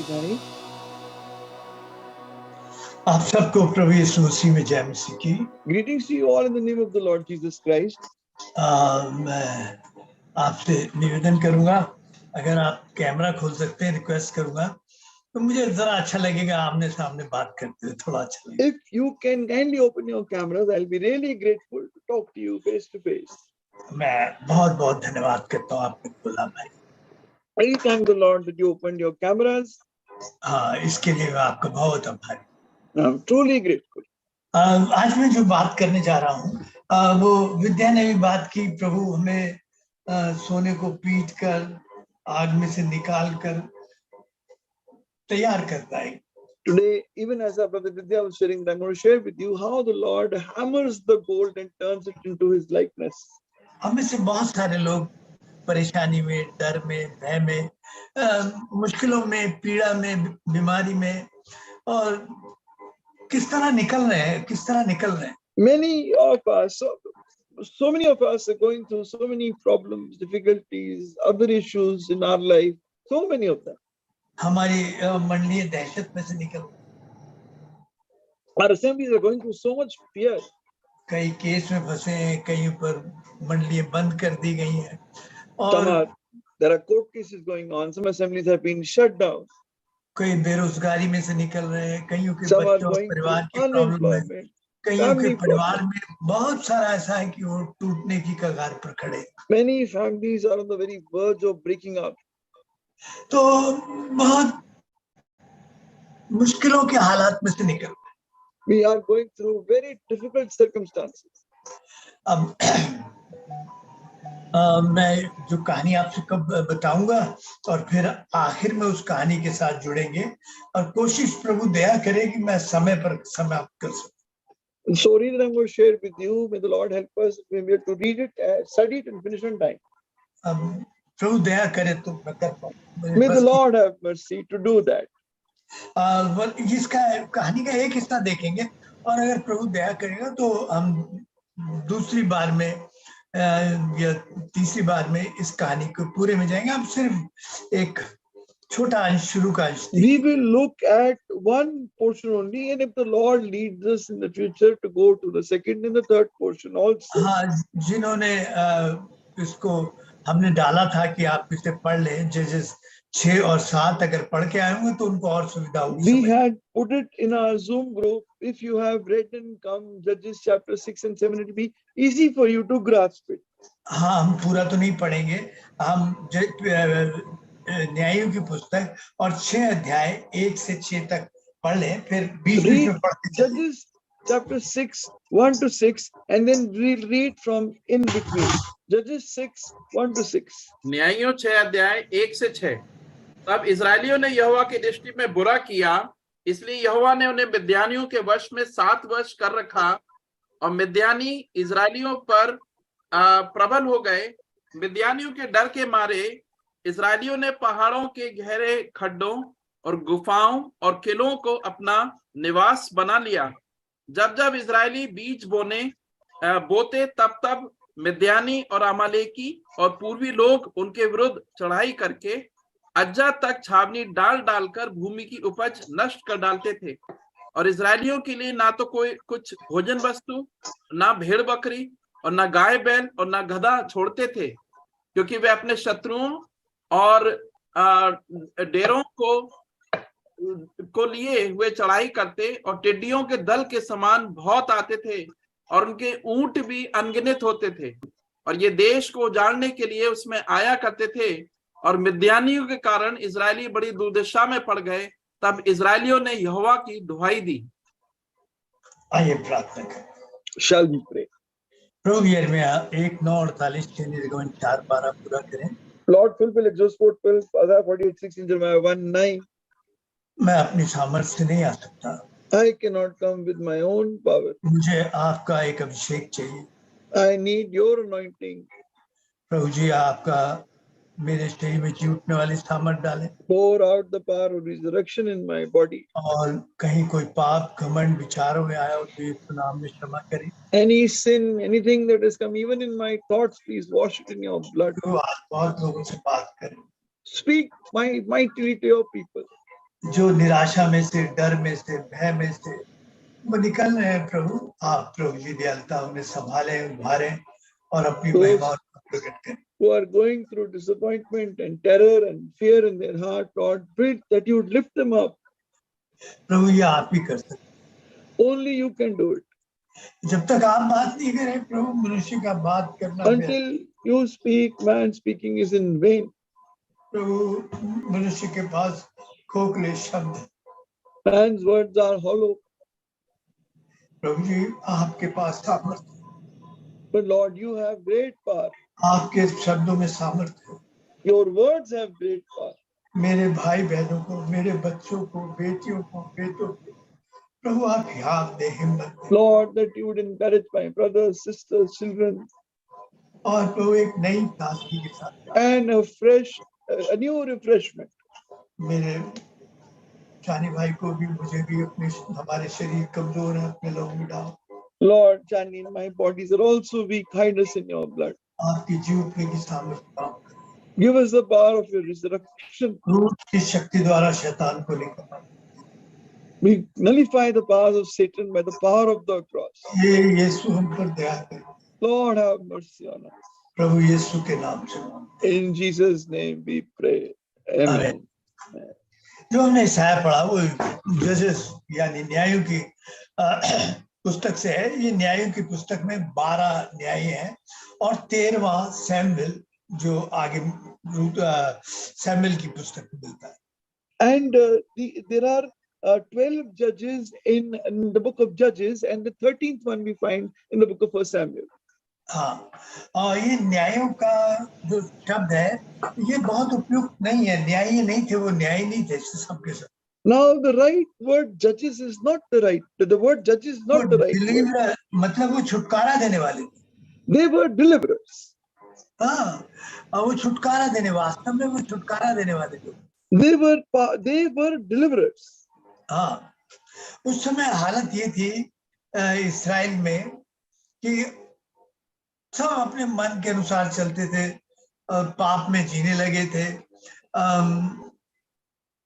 की भाई। आप सबको प्रभु यीशु मसीह में जय मसीह की। Greetings to you all in the name of the Lord Jesus Christ. मैं आपसे निवेदन करूंगा, अगर आप कैमरा खोल सकते हैं, रिक्वेस्ट करूंगा, तो मुझे जरा अच्छा लगेगा आमने सामने बात करते हुए, थोड़ा अच्छा लगेगा। If you can kindly open your cameras, I'll be really grateful to talk to you face to face. मैं बहुत बहुत धन्यवाद करता हूँ आपने खोला भाई। I thank the Lord that you opened your cameras. हाँ, इसके लिए मैं आपका बहुत आभारी। I'm truly grateful. आज मैं जो बात करने जा रहा हूँ, वो विद्या ने भी बात की, प्रभु हमें सोने को पीट कर आग में से निकाल कर तैयार करता है। Today, even as our brother Vidya was sharing, I'm going to share with you how the Lord hammers the gold and turns it into His likeness. हम में से बहुत सारे लोग परेशानी में, डर में, भय में, मुश्किलों में, पीड़ा में, बीमारी में, और किस तरह निकल रहे हैं। Many of us, so many of us are going through so many problems, difficulties, other issues in our life. So many of them. हमारी मंडलीय दहशत में से निकल, Our assemblies are going through so much fear. कई case में फंसे हैं, कहीं पर मंडली बंद कर दी गई है, और there are court cases going on. Some assemblies have been shut down. कई बेरोजगारी में से निकल रहे हैं, कईयों के Some are बच्चों, going परिवार through की प्रॉब्लम में, unemployment, कईयों के family परिवार problems. में बहुत सारा ऐसा है कि वो टूटने की कगार पर खड़े हैं। Many families are on the very verge of breaking up. तो बहुत मुश्किलों के हालात में से निकल, We are going through very difficult circumstances. अब मैं जो कहानी आपसे कब बताऊंगा, और फिर आखिर में उस कहानी के साथ जुड़ेंगे, और कोशिश प्रभु दया करे कि मैं समय पर समाप्त कर सकूं। The story that I'm going to share with you, may the Lord help us. We have to read it, study it, and finish on time. अब प्रभु दया करे तो मैं कर पाऊं। May the Lord have mercy to do that. इसका कहानी का एक हिस्सा देखेंगे, और अगर प्रभु दया करेगा तो हम दूसरी बार में या तीसरी बार में इस कहानी को पूरे में जाएंगे। हम सिर्फ एक छोटा अंश, शुरू का अंश। We will look at one portion only, and if the Lord leads us in the future to go to the second and the third portion also. हाँ, जिन्होंने इसको हमने डाला था कि आप इसे पढ़ लें, जजेस 6 और 7 अगर पढ़ के आए होंगे तो उनको और सुविधा होगी। We had put it in our Zoom group. If you have read and come Judges chapter 6 and 7, it will be easy for you to grasp it. हाँ, हम पूरा तो नहीं पढ़ेंगे, हम न्यायों की पुस्तक और 6 अध्याय 1 से 6 तक पढ़ लें, फिर बीच-बीच में पढ़ते चलें। Judges chapter 6 1 to 6, and then we'll read from in between. Judges 6 1 to 6. न्यायों 6 अध्याय 1 से 6। तब इस्राएलियों ने यहोवा की दृष्टि में बुरा किया, इसलिए यहोवा ने उन्हें मिद्यानियों के वश में 7 वर्ष कर रखा, और मिद्यानी इस्राएलियों पर प्रबल हो गए। मिद्यानियों के डर के मारे इस्राएलियों ने पहाड़ों के गहरे खड्डों और गुफाओं और किलों को अपना निवास बना लिया। जब जब इस्राएली बीज बोते तब तब मिद्यानी और अमालेकी और पूर्वी लोग उनके विरुद्ध चढ़ाई करके अज्जा तक छावनी डाल डालकर भूमि की उपज नष्ट कर डालते थे, और इस्राएलियों के लिए ना तो कोई कुछ भोजन वस्तु, ना भेड़ बकरी, और ना गाय बैल, और ना गधा छोड़ते थे, क्योंकि वे अपने शत्रुओं और डेरों को लिए हुए चढ़ाई करते, और टिड्डियों के दल के समान बहुत आते थे, और उनके ऊंट भी अनगिनत होते थे, और ये देश को उजाड़ने के लिए उसमें आया करते थे। और मिद्यानियों के कारण इजरायली बड़ी दुर्दशा में पड़ गए। तब इजरायलियों ने यहोवा की दुहाई दी। आइए प्रार्थना करें। Shall we pray? प्रभु यिर्मयाह 1:9-48 से निर्गमन 4:12 पूरा करें। Lord, fulfill Exodus 4:12, Isaiah 48:6, and Jeremiah 1:9. मैं अपनी सामर्थ्य से नहीं आ सकता। I cannot come with my own power. मुझे आपका एक अभिषेक चाहिए। I need your anointing. प्रभु जी, आपका मेरे शरीर में जीतने वाली सामर्थ डालें। Pour out the power of resurrection in my body. और कहीं कोई पाप, घमंड विचारों में आया हो तो यीशु नाम में क्षमा करें। Any sin, anything that has come even in my thoughts, please wash it in your blood. आज बहुत लोगों से बात करें। Speak mightily to your people. जो निराशा में से, डर में से, भय में से वो निकल रहे हैं प्रभु, आप प्रभु जी दयालुता उन्हें संभालें, उभारें और अपनी महिमा Those प्रकट करें। who are going through disappointment and terror and fear in their heart, Lord, pray that you would lift them up. प्रभु ये आप ही कर सकते, Only you can do it. जब तक आप बात नहीं करें प्रभु, मनुष्य का बात करना व्यर्थ। Until you speak, man speaking is in vain. प्रभु मनुष्य के पास खोखले शब्द हैं। Man's words are hollow. प्रभु जी आपके पास सामर्थ्य, But Lord, you have great power. आपके शब्दों में सामर्थ्य है। Your words have great power. मेरे भाई बहनों को, मेरे बच्चों को, बेटियों को, बेटों को प्रभु आप याद दे, हिम्मत दे। Lord, that you would encourage my brothers, sisters, children, और प्रभु एक नई ताजगी के साथ and a new refreshment. मेरे चानी भाई को भी, मुझे भी, अपने हमारे शरीर कमजोर है, अपने लोग में डालो। Lord, Chani, my bodies are also weak. Hide us in your blood. आपकी जीवने की सामर्थ्य काम करे। Give us the power of your resurrection. क्रोध की शक्ति द्वारा शैतान को निकालो। We nullify the powers of Satan by the power of the cross. ये यीशु हम पर दया करे। Lord, have mercy on us. प्रभु यीशु के नाम से मांगते हैं। In Jesus' name we pray. Amen. जो हमने ईसाया पढ़ा वो जजेस यानी न्यायों की पुस्तक से है। ये न्यायों की पुस्तक में 12 न्याय हैं और 13वां सैमुएल जो आगे सैमुएल की पुस्तक में मिलता है। And there are 12 judges in the book of Judges, and the 13th one we find in the book of 1 Samuel. हाँ, और ये न्यायों का जो शब्द है ये बहुत उपयुक्त नहीं है। न्यायी नहीं थे वो, न्यायी नहीं थे सबके सब। Now the right word judges is not the right. The word judges is not the right word. Deliver मतलब वो छुटकारा देने वाले थे। They were deliverers. हाँ, और वो छुटकारा देने, वास्तव में वो छुटकारा देने वाले थे। They were deliverers. हाँ, उस समय हालत ये थी इस्राएल में कि सब अपने मन के अनुसार चलते थे, पाप में जीने लगे थे।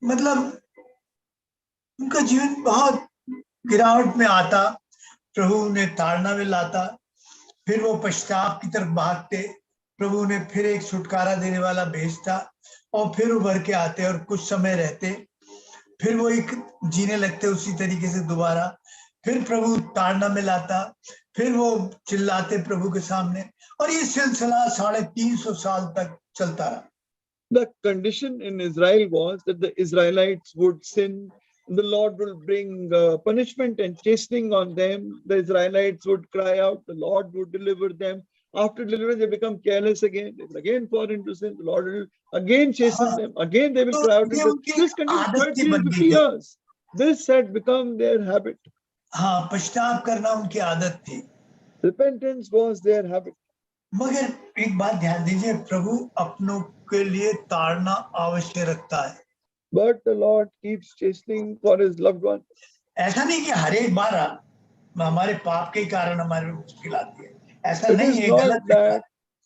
मतलब उनका जीवन बहुत गिरावट में आता, प्रभु उन्हें ताड़ना में लाता, फिर वो पश्चाताप की तरफ भागते, प्रभु उन्हें फिर एक छुटकारा देने वाला भेजता और फिर उभर के आते और कुछ समय रहते, फिर वो एक जीने लगते उसी तरीके से दोबारा, फिर प्रभु ताड़ना में लाता, फिर वो चिल्लाते प्रभु के सामने, और ये सिलसिला 350 साल तक चलता रहा। The condition in Israel was that the Israelites would sin, the Lord will bring punishment and chastening on them. The Israelites would cry out, the Lord would deliver them. After deliverance, they become careless again. They will again fall into sin. The Lord will again chasten them. Again, they will cry out. This continues 30 years. This had become their habit. हाँ, पश्चाताप करना उनकी आदत थी। Repentance was their habit. मगर एक बात ध्यान दीजिए, प्रभु अपनों के लिए ताड़ना अवश्य रखता है। But the Lord keeps chastening for his loved ones. ऐसा नहीं कि हर एक बार हमारे पाप के कारण हमारे मुश्किल आती है, ऐसा It नहीं is है। not गलत that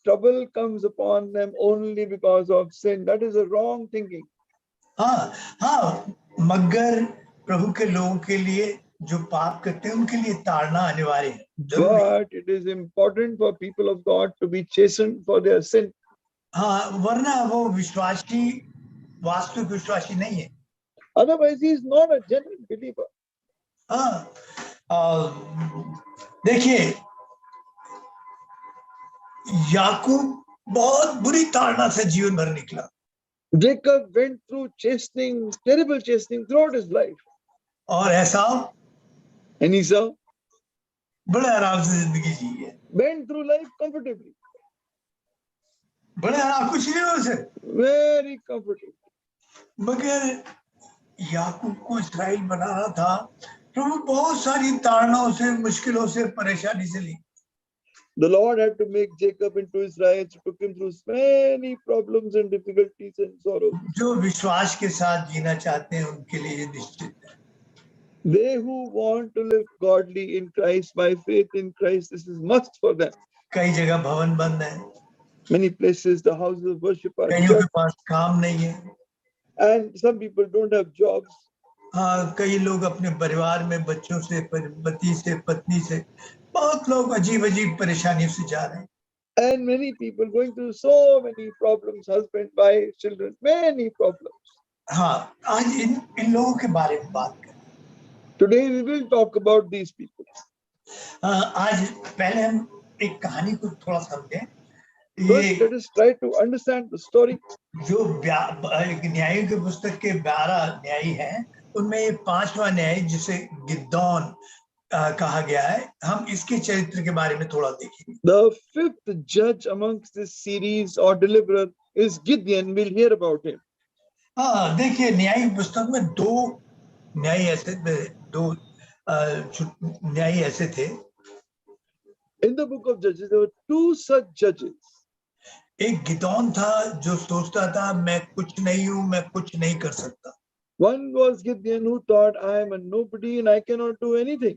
trouble comes upon them only because of sin. That is a wrong thinking. हाँ हाँ, मगर प्रभु के लोगों के लिए जो पाप करते हैं उनके लिए ताड़ना अनिवार्य है। But it is important for people of God to be chastened for their sin. हाँ, वरना वो विश्वासी, वास्तविक विश्वासी नहीं है। Otherwise, he is not a genuine believer. हाँ, देखिए याकूब बहुत बुरी ताड़ना से जीवन भर निकला। Jacob went through chastening, terrible chastening throughout his life. और ऐसा And Esau बड़े आराम से जिंदगी जी है, went through life comfortably. बड़े आराम, कुछ नहीं हो उसे, Very comfortable. मगर याकूब को इस्राएल बनाना था, प्रभु बहुत सारी ताड़नाओं से, मुश्किलों से, परेशानी से ली। The Lord had to make Jacob into Israel, so took him through many problems and difficulties and sorrows. जो विश्वास के साथ जीना चाहते हैं उनके लिए ये निश्चित है। They who want to live godly in Christ, by faith in Christ, this is must for them. कई जगह भवन बंद है, Many places the houses of worship are कईयों के shut. पास काम नहीं है, And some people don't have jobs. हाँ, कई लोग अपने परिवार में बच्चों से, पति से, पत्नी से, बहुत लोग अजीब अजीब परेशानियों से जा रहे हैं। And many people going through so many problems, husband, wife, children, many problems. हाँ, आज इन लोगों के बारे में बात करें। Today we will talk about these people. आज पहले हम एक कहानी को थोड़ा समझें। First, let us try to understand the story. जो न्यायों की पुस्तक के 12 न्यायी हैं, उनमें ये 5वां न्याय जिसे गिदोन कहा गया है, हम इसके चरित्र के बारे में थोड़ा देखेंगे। The fifth judge amongst this series or deliverer is Gideon. We'll hear about him. हाँ, देखिए न्याय की पुस्तक में दो न्यायी ऐसे थे। In the book of Judges, there were two such judges. एक गिदोन था जो सोचता था मैं कुछ नहीं हूं, मैं कुछ नहीं कर सकता। One was Gideon who thought, I am a nobody and I cannot do anything.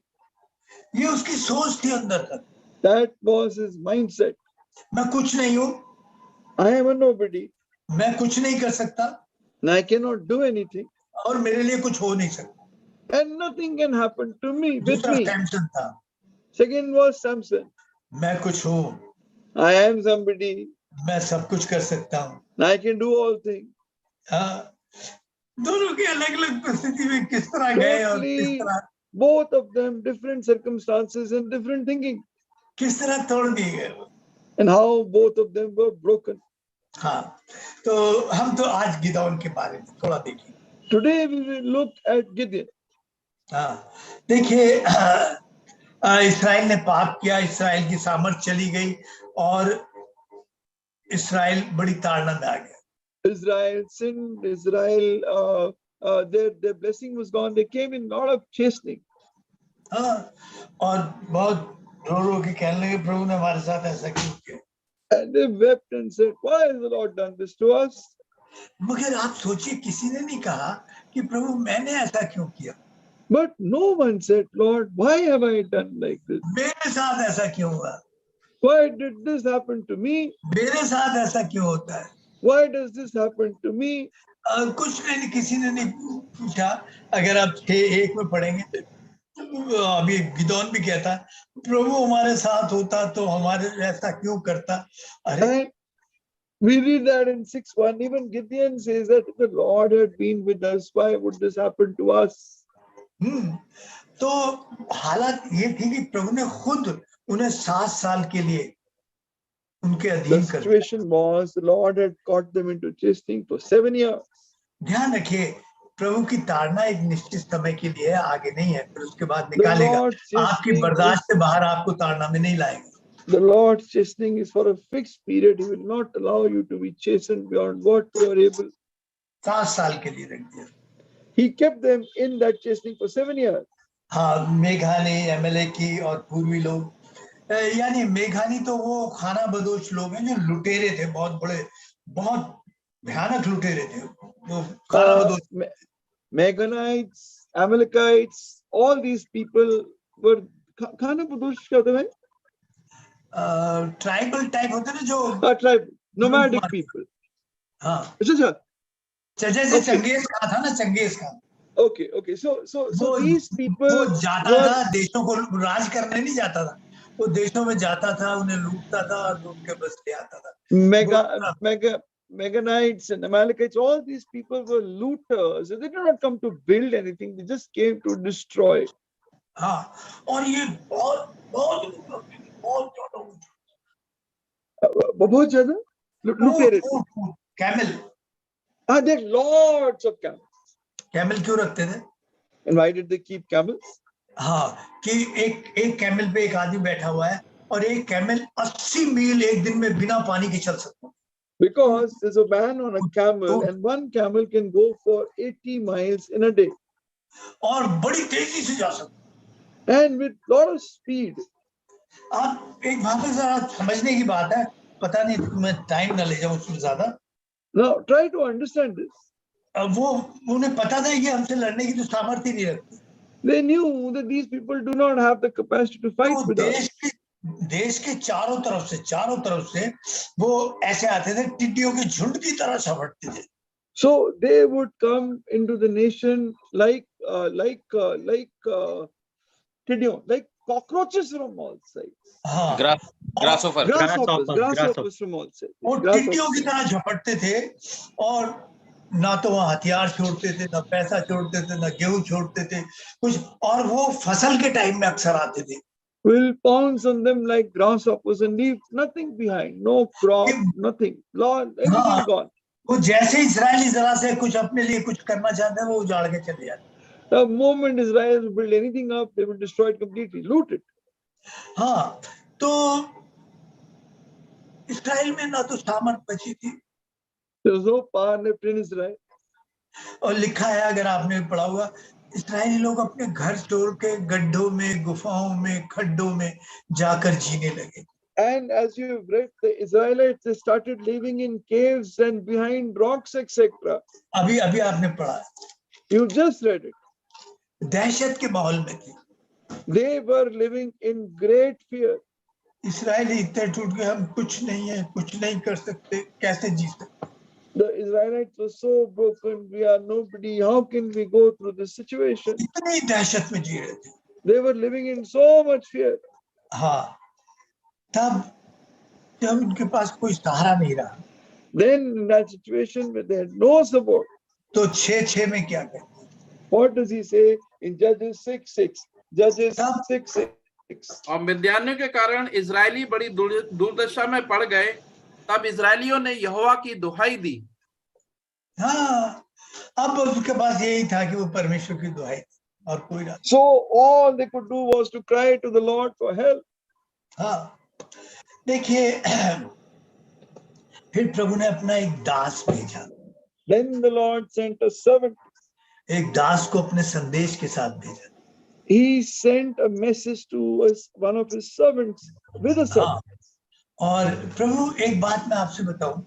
ये उसकी सोच थी अंदर तक। That was his mindset. मैं कुछ नहीं हूं, I am a nobody मैं कुछ नहीं कर सकता and I cannot do anything. और मेरे लिए कुछ हो नहीं सकता। And nothing can happen to me, with दूसरा me. सैमसन था, Second was Samson. मैं कुछ हूं, I am somebody. मैं सब कुछ कर सकता हूं। I can do all things. हाँ, दोनों की अलग अलग परिस्थिति में किस तरह गए और Totally, both of them different circumstances and different thinking. किस तरह तोड़ दिए गए। And how both of them were broken. हाँ, तो हम तो आज गिदोन के बारे में थोड़ा देखेंगे। Today we will look at Gideon. हाँ, देखिए इस्राएल ने पाप किया, इस्राएल की सामर्थ चली गई और इस्राएल बड़ी ताड़ना में आ गया। Israel sinned. Israel, their blessing was gone. They came in a lot of chastening. हाँ, और बहुत रो रो के कहने लगे प्रभु ने हमारे साथ ऐसा क्यों किया। And they wept and said, why has the Lord done this to us? मगर आप सोचिए, किसी ने नहीं कहा कि प्रभु मैंने ऐसा क्यों किया। But no one said, Lord, why have I done like this? मेरे साथ ऐसा क्यों हुआ, Why did this happen to me? मेरे साथ ऐसा क्यों होता है। Why does this happen to me? कुछ नहीं, किसी ने नहीं पूछा। अगर आप 6:1 में पढ़ेंगे तो अभी गिदोन भी कहता प्रभु हमारे साथ होता तो हमारे ऐसा क्यों करता। अरे And we read that in 6:1. Even Gideon says that if the Lord had been with us, why would this happen to us? तो हालत ये थी कि प्रभु ने खुद उन्हें 7 साल के लिए उनके The अधीन कर दिया। situation was the Lord had caught them into chastening for 7 years. ध्यान रखिए, प्रभु की ताड़ना एक निश्चित समय के लिए है, आगे नहीं है, फिर उसके बाद The निकालेगा। Lord's आपकी chastening बर्दाश्त is- से बाहर आपको ताड़ना में नहीं लाएगा। The Lord's chastening is for a fixed period. He will not allow you to be chastened beyond what you are able. 7 साल के लिए रख दिया। He kept them in that chastening for 7 years. हाँ, मेघानी, एमएलए और पूर्वी लोग, यानी मेघानी तो वो खाना बदोश लोग हैं जो लुटेरे थे, बहुत बड़े, बहुत भयानक लुटेरे थे वो खाना बदोश। Meganites, Amalekites, all these people were Khana Padosh क्या होता है? ट्राइबल टाइप होते ना जो Tribe, nomadic people. हाँ, अच्छा, जैसे Okay. चंगेज खान था ना, Genghis Khan, okay. So these people वो जाता were- था देशों को राज करने, नहीं जाता था वो, देशों में जाता था, उन्हें लूटता था और लूट के बस ले आता था। Meganites and Amalekites, all these people were looters. They did not come to build anything. They just came to destroy. हाँ, और ये बहुत बहुत बहुत बहुत ज़्यादा लुटेरे। Camel, There are lots of camels. Camel क्यों रखते थे? And why did they keep camels? हाँ, कि एक कैमल पे एक आदमी बैठा हुआ है और एक कैमल 80 मील एक दिन में बिना पानी के चल सकता है। Because there's a man on a camel and one camel can go for 80 miles in a day. और बड़ी तेजी से जा सकता है। And with lot of speed. आप एक बात है जरा समझने की बात है, पता नहीं मैं टाइम ना ले जाऊं उसमें ज्यादा। Now try to understand this. वो उन्हें पता था ये हमसे लड़ने की तो सामर्थ्य नहीं रखते। They knew that these people do not have the capacity to fight with us. देश के चारों तरफ से वो ऐसे आते थे, टिड्डियों के झुंड की तरह झपटते थे। So they would come into the nation like cockroaches from all sides. हाँ, ग्रासोफर Grasshoppers from all sides. वो टिड्डियों की तरह झपटते थे और ना तो वहाँ हथियार छोड़ते थे, ना पैसा छोड़ते थे, ना गेहूं छोड़ते थे कुछ, और वो फसल के टाइम में अक्सर आते थे। Will pounce on them like grasshoppers and leave nothing behind, no crop, nothing. Lord, everything gone. वो जैसे इजरायली जरा से कुछ अपने लिए कुछ करना चाहते हैं वो उजाड़ के चले जाते। The moment Israel will build anything up, they will destroy it completely, loot it. हाँ, तो इस्राएल में ना तो सामर्थ बची थी। There was no power left in Israel. और लिखा है, अगर आपने पढ़ा हुआ, इस्राएली लोग अपने घर छोड़ के गड्ढों में, गुफाओं में, खड्डों में जाकर जीने लगे। And as you have read, the Israelites, they started living in caves and behind rocks, etc. अभी आपने पढ़ा, You just read it. दहशत के माहौल में थे। They were living in great fear. इस्राएली इतने टूट गए, हम कुछ नहीं है, कुछ नहीं कर सकते, कैसे जी सकते। The Israelites were so broken. We are nobody. How can we go through this situation? इतनी दहशत में जी रहे थे। They were living in so much fear. हाँ, तब जब उनके पास कोई सहारा नहीं रहा, Then in that situation where they had no support, तो 6:6 में क्या कहते हैं? what does he say in Judges 6:6? Judges 6:6. और मिद्यानियों के कारण इजरायली बड़ी दुर्दशा में पड़ गए। तब इजरायलियों ने यहोवा की दुहाई दी। हाँ, अब उसके पास यही था कि वो परमेश्वर की दुहाई दी और कोई ना। So all they could do was to cry to the Lord for help. हाँ, देखिए, फिर प्रभु ने अपना एक दास भेजा। Then the Lord sent a servant. एक दास को अपने संदेश के साथ भेजा। He sent a message to one of his servants with a servant. और प्रभु, एक बात मैं आपसे बताऊं,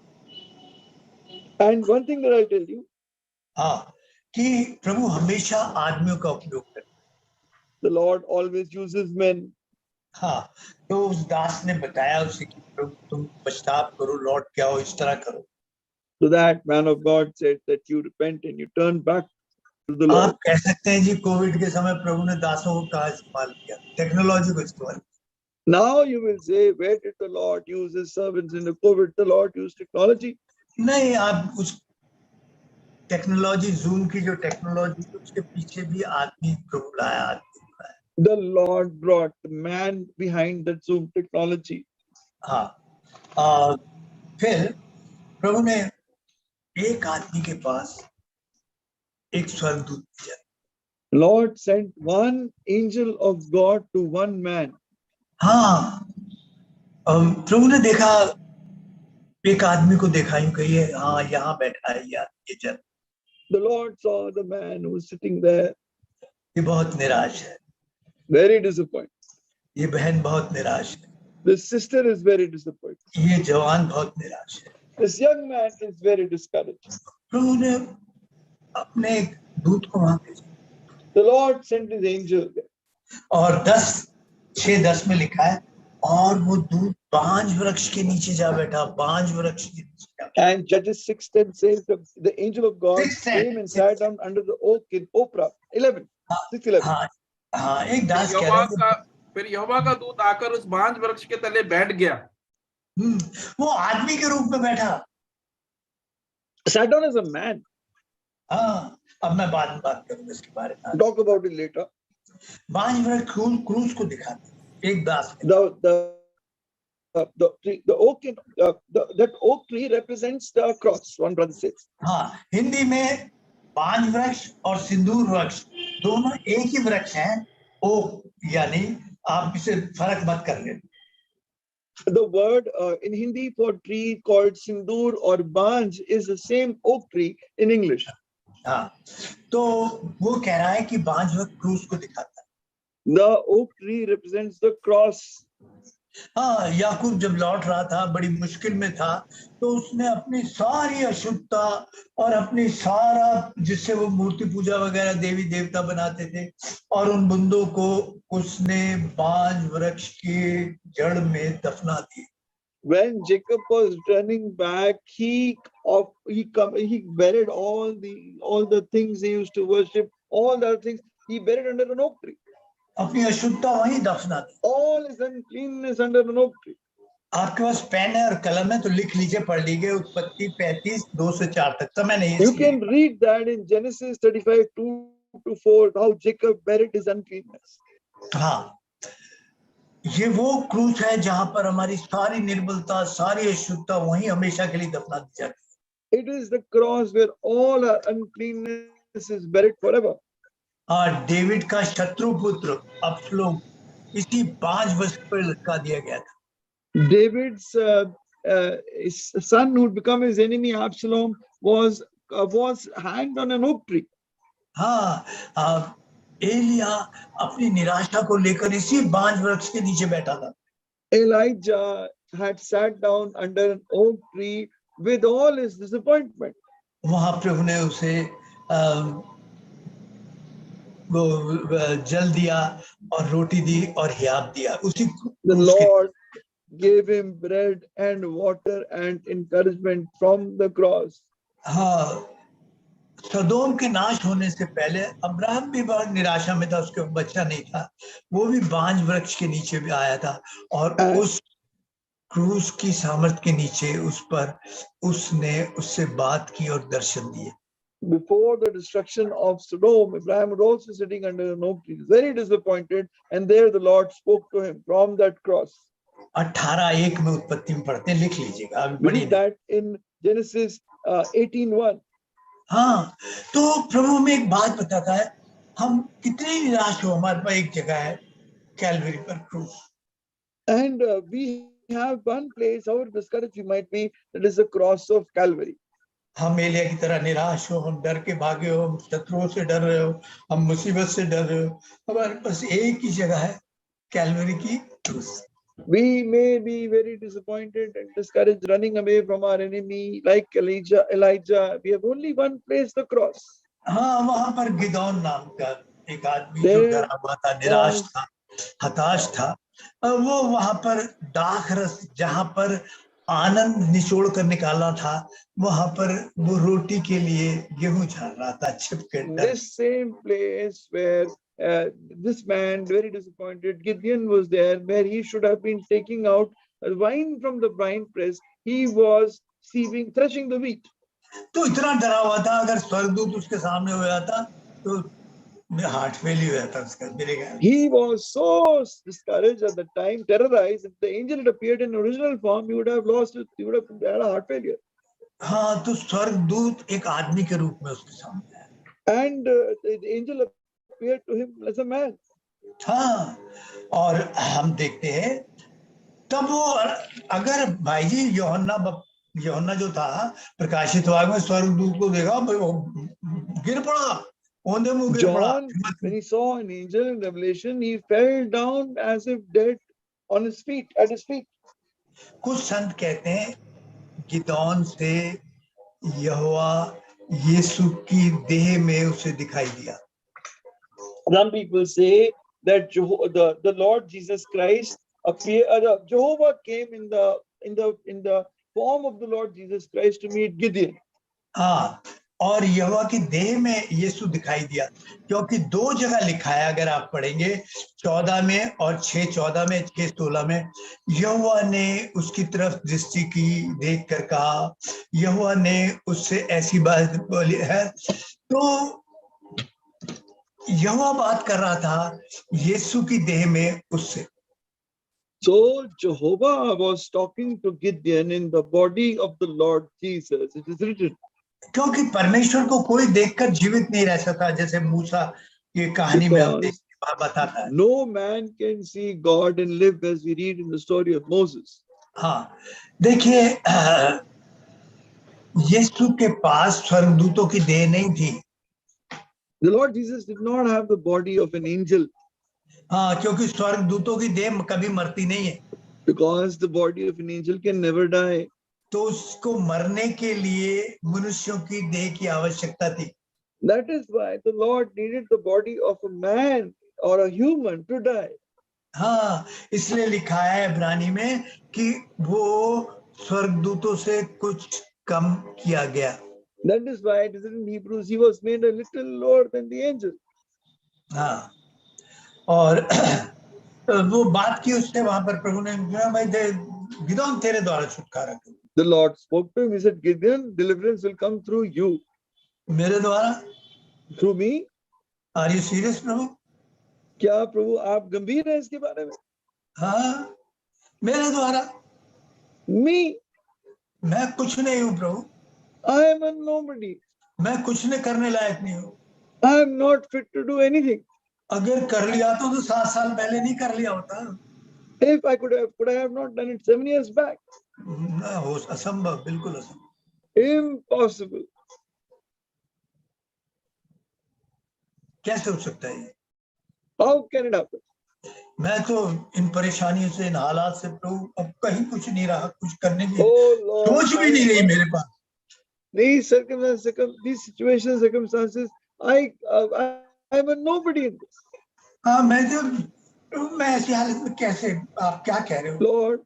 And one thing that I'll tell you, हाँ, कि प्रभु हमेशा आदमियों का उपयोग करते हैं। the Lord always uses men. हाँ, तो उस दास ने बताया उसे कि प्रभु तुम पश्चाताप करो, लौट के आओ, इस तरह करो। So that man of God said that you repent and you turn back to the Lord. आप कह सकते हैं जी, कोविड के समय प्रभु ने दासों को कहाँ इस्तेमाल किया? टेक्नोलॉजी को इस्तेमाल। Now you will say, where did the Lord use his servants in the COVID? The Lord used technology. नहीं, आप उस टेक्नोलॉजी, जूम की जो टेक्नोलॉजी, उसके पीछे भी आदमी प्रभु लाया, आदमी लाया। The Lord brought the man behind that Zoom technology. हाँ, फिर प्रभु ने एक आदमी के पास एक स्वर्गदूत भेजा। Lord sent one angel of God to one man. हाँ, प्रभु ने देखा, एक आदमी को देखा, यूं कहिए, हाँ यहाँ बैठा है ये जन। The Lord saw the man who was sitting there. ये बहुत निराश है। Very disappointed. ये बहन बहुत निराश है। This sister is very disappointed. ये जवान बहुत निराश है। This young man is very discouraged. प्रभु ने अपने एक दूत को वहां भेजा। The Lord sent his angel there. और 6:10 में लिखा है, और वो दूत बांज वृक्ष के नीचे जा बैठा, बांज वृक्ष के नीचे जा बैठा। And Judges 6:10 says that the angel of God came and sat down under the oak in Oprah. 6:11. हाँ, एक दास कह रहा है, फिर यहोवा का दूत आकर उस बांज वृक्ष के तले बैठ गया। वो आदमी के रूप में बैठा। Sat down as a man. हाँ, अब मैं बाद में बात करूंगा इसके बारे में। Talk about it later. बांज वृक्ष क्रूस को दिखाता है, एक दास। The oak in, that oak tree represents the cross. One brother says. हाँ, हिंदी में बांज वृक्ष और सिंदूर वृक्ष दोनों एक ही वृक्ष हैं। ओक, यानी आप इसे फर्क मत कर लेना। The word in Hindi for tree called sindoor or banj is the same oak tree in English. हाँ, तो वो कह रहा है कि बांज वृक्ष क्रूस को दिखाता है। The oak tree represents the cross. हाँ, याकूब जब लौट रहा था, बड़ी मुश्किल में था, तो उसने अपनी सारी अशुद्धता और अपनी सारा, जिससे वो मूर्ति पूजा वगैरह देवी देवता बनाते थे, और उन बंदों को उसने बांज वृक्ष के जड़ में दफना दिए। When Jacob was turning back, he buried all the things he used to worship, all the other things he buried under an oak tree. अपनी अशुद्धता वहीं दफना दी। All his uncleanness under an oak tree. आपके पास pen है और कलम है तो लिख लीजिए, पढ़ लीजिए उत्पत्ति 35 2 से 4 तक, समय नहीं है You इसलिए। can read that in Genesis 35 2-4 how Jacob buried his uncleanness. हाँ, ये वो क्रूस है जहां पर हमारी सारी निर्बलता, सारी अशुद्धता वहीं हमेशा के लिए दफना दी जाती है। It is the cross where all our uncleanness is buried forever. और डेविड का शत्रु पुत्र अब्सलोम इसी 5 वर्ष पर लटका दिया गया था। David's his son who would become his enemy, Absalom, was hanged on an oak tree. हाँ, एलिया अपनी निराशा को लेकर इसी 5 वृक्ष के नीचे बैठा था। Elijah had sat down under an oak tree with all his disappointment. वहां प्रभु ने उसे वो जल दिया और रोटी दी और हियाब दिया। उसी The Lord gave him bread and water and encouragement from the cross. हाँ, सदोम के नाश होने से पहले अब्राहम भी बहुत निराशा में था, उसके बच्चा नहीं था, वो भी बांज वृक्ष के नीचे भी आया था और उस क्रूस की सामर्थ के नीचे उस पर उसने उससे बात की और दर्शन दिए। Before the destruction of Sodom, Abraham was also sitting under an oak tree, very disappointed, and there the Lord spoke to him from that cross. 18:1 में उत्पत्ति में पढ़ते, लिख लीजिएगा, अभी We पढ़िए। read that in Genesis 18:1. हाँ, तो प्रभु हमें एक बात बताता है, हम कितने निराश हो, हमारे पास एक जगह है कैलवरी पर क्रूस, and we have one place, however discouraged we might be, that is the cross of Calvary. हम एलिया की तरह निराश हो, हम डर के भागे हो, हम शत्रुओं से डर रहे हो, हम मुसीबत से डर रहे हो, हमारे पास एक ही जगह है कैलवरी की क्रूस। We may be very disappointed and discouraged, running away from our enemy, like Elijah. We have only one place, the cross. हाँ, वहां पर गिदौन नाम का एक आदमी जो डरा हुआ था, निराश था, हताश था, वो वहां पर दाख रस, जहां पर आनंद निचोड़ कर निकालना था, वहां पर वो रोटी के लिए गेहूं झाड़ रहा था छिप के। This same place where this man, very disappointed, Gideon was there, where he should have been taking out wine from the wine press, he was threshing the wheat. तो इतना डरा हुआ था, अगर स्वर्गदूत उसके सामने हो जाता तो हार्ट फेल ही हो जाता उसका, मेरे ख्याल। He was so discouraged at the time, terrorized. If the angel had appeared in original form, he would have lost it. He would have had a heart failure. हाँ, तो स्वर्गदूत एक आदमी के रूप में उसके सामने है। And the angel appeared to him as a man. हाँ, और हम देखते हैं तब वो, अगर भाई जी यूहन्ना जो था प्रकाशित वाक्य में स्वर्गदूत को देखा, वो गिर पड़ा, औंधे मुंह गिर पड़ा। John, when he saw an angel in Revelation, he fell down as if dead on his feet, at his feet. कुछ संत कहते हैं गिदौन से यहोवा यीशु की देह में उसे दिखाई दिया। Some people say that the Lord Jesus Christ appeared. Jehovah came in the form of the Lord Jesus Christ to meet Gideon. हाँ, और यहोवा की देह में यीशु दिखाई दिया, क्योंकि 2 जगह लिखा है, अगर आप पढ़ेंगे 14 में और 6:14 में, 6:16 में, यहोवा ने उसकी तरफ दृष्टि की, देख कर कहा, यहोवा ने उससे ऐसी बात बोली है। तो यहोवा बात कर रहा था यीशु की देह में उससे। So Jehovah was talking to Gideon in the body of the Lord Jesus. It is written. क्योंकि परमेश्वर को कोई देखकर जीवित नहीं रह सकता, जैसे मूसा की कहानी में हम बताता है। No man can see God and live, as we read in the story of Moses. हाँ, देखिए, यीशु के पास स्वर्गदूतों की देह नहीं थी। The Lord Jesus did not have the body of an angel. हाँ, क्योंकि स्वर्गदूतों की देह कभी मरती नहीं है। Because the body of an angel can never die. तो उसको मरने के लिए मनुष्यों की देह की आवश्यकता थी। That is why the Lord needed the body of a man or a human to die. हाँ, इसलिए लिखा है इब्रानी में कि वो स्वर्गदूतों से कुछ कम किया गया। That is why it is in Hebrews, he was made a little lower than the angel. हाँ, और वो बात की उससे वहां पर प्रभु ने कहा, भाई गिदोन तेरे द्वारा छुटकारा कर। The Lord spoke to him. He said, Gideon, deliverance will come through you. मेरे द्वारा? Through me? Are you serious प्रभु? क्या प्रभु आप गंभीर हैं इसके बारे में? हाँ, मेरे द्वारा? Me? मैं कुछ नहीं हूँ प्रभु। I am a nobody. मैं कुछ नहीं करने लायक नहीं हूँ। I am not fit to do anything. अगर कर लिया तो 7 साल पहले नहीं कर लिया होता। If I could I have not done it 7 years back? ना हो, असंभव, बिल्कुल असंभव। Impossible. कैसे हो सकता है ये? How can it happen? मैं तो इन परेशानियों से, इन हालात से प्रभु अब कहीं कुछ नहीं रहा, कुछ करने की Oh Lord, सोच भी नहीं रही मेरे पास। these situations, circumstances, I am a nobody in this. हाँ, मैं ऐसी हालत में कैसे, आप क्या कह रहे हो? Lord,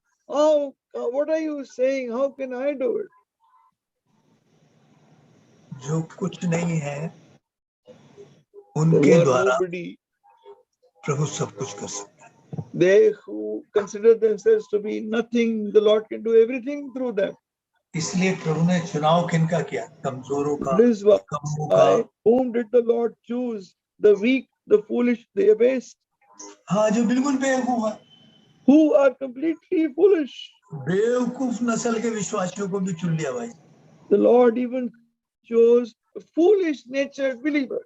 what are you saying? How can I do it? जो कुछ नहीं है They उनके were द्वारा nobody. प्रभु सब कुछ कर सकता है। They who consider themselves to be nothing, the Lord can do everything through them. इसलिए प्रभु ने चुनाव किनका किया? कमजोरों का, This is कमों का। why, whom did the Lord choose? The weak, the foolish, the abased, हाँ, जो बिल्कुल बेवकूफ है। who are completely foolish. बेवकूफ नस्ल के विश्वासियों को भी चुन लिया भाई। The Lord even chose a foolish natured believer.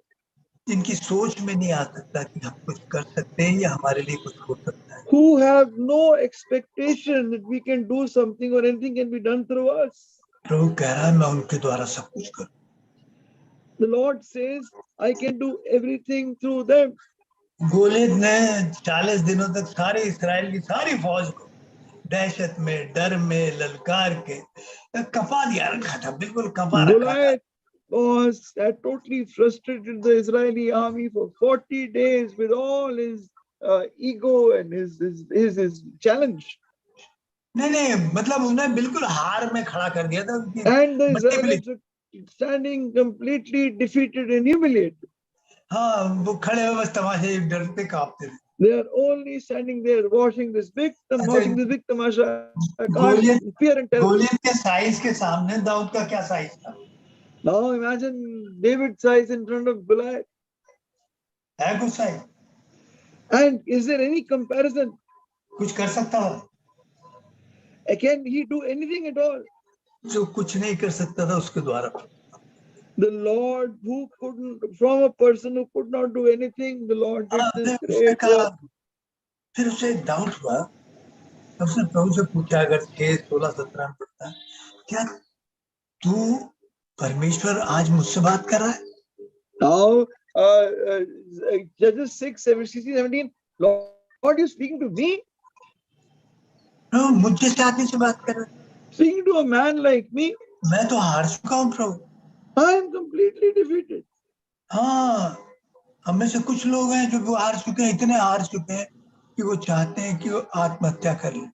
जिनकी सोच में नहीं आ सकता कि हम कुछ कर सकते हैं या हमारे लिए कुछ हो सकता है। Who have no expectation that we can do something or anything can be done through us. प्रभु कह रहा है मैं उनके द्वारा सब कुछ करूं। The Lord says, I can do everything through them. Goliath ने 40 दिनों तक सारे इस्राएल की सारी फौज को दहशत में, डर में, ललकार के कपा दिया रखा था, बिल्कुल कपा रखा था। Goliath had totally frustrated the Israeli army for 40 days with all his ego and his challenge. नहीं, मतलब उन्हें बिल्कुल हार में खड़ा कर दिया था। And the Israelites were standing completely defeated and humiliated. हाँ, वो खड़े हुए बस तमाशे डरते कांपते थे। They are only standing there watching this big tamasha, fear and terror. Goliath के साइज के सामने दाऊद का क्या साइज था? Now imagine David's size in front of Goliath. है कुछ size? And is there any comparison? कुछ कर सकता हो? Can he do anything at all? जो कुछ नहीं कर सकता था उसके द्वारा। The Lord who couldn't, from a person who could not do anything, the Lord did this great work. फिर उसे डाउट हुआ, उसने प्रभु से पूछा, अगर 6, 16, 17 में पढ़ता, क्या तू परमेश्वर आज मुझसे बात कर रहा है? Now, Judges 6, 16, 17, Lord, you speaking to me? प्रभु मुझे से आदमी से बात कर रहा है? Speaking to a man like me? मैं तो हार चुका हूँ प्रभु। I am completely defeated. हाँ, हम में से कुछ लोग हैं जो हार चुके हैं, इतने हार चुके हैं कि वो चाहते हैं कि वो आत्महत्या कर लें।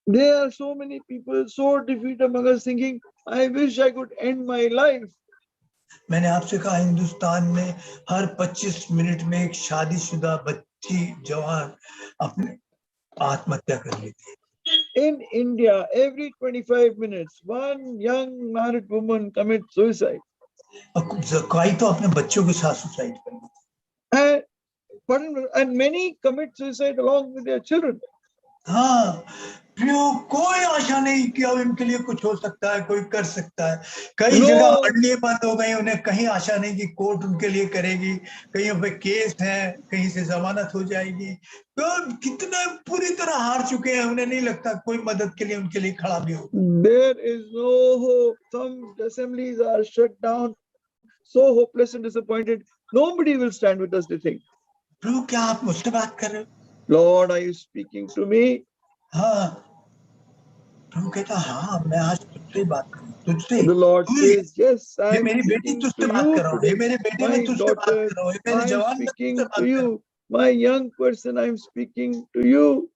There are so many people so defeated among us thinking, I wish I could end my life. मैंने आपसे कहा, हिंदुस्तान में हर 25 मिनट में एक शादीशुदा बच्ची जवान अपने आत्महत्या कर लेती है। In India, every 25 minutes, one young married woman commits suicide. कई तो अपने बच्चों के साथ सुसाइड कर लेते हैं। And many commit suicide along with their children. हाँ, कोई आशा नहीं कि अब इनके लिए कुछ हो सकता है, कोई कर सकता है। कई जगह मंडियां बंद हो गई, उन्हें कहीं आशा नहीं कि कोर्ट उनके लिए करेगी, कहीं पे केस है, कहीं से जमानत हो जाएगी। तो कितने पूरी तरह हार चुके हैं, उन्हें नहीं लगता कोई मदद के लिए उनके लिए खड़ा भी हो। There is no hope. Some assemblies are shut down, so hopeless and disappointed. Nobody will stand with us, they think. प्रभु क्या आप मुझसे बात कर रहे हो? Lord, are you speaking to me? हाँ, प्रभु कहता, हाँ, मैं आज तुझसे बात कर रहा हूँ, तुझसे। The Lord says, yes, I am मेरी बेटी speaking तुझसे to बात कर you रहा हूँ, today. मेरे बेटे My में तुझसे बात कर daughter, रहा हूँ, मेरे I am जवान में तुझसे speaking बात to कर रहा हूँ। you. my young person, I'm speaking to you.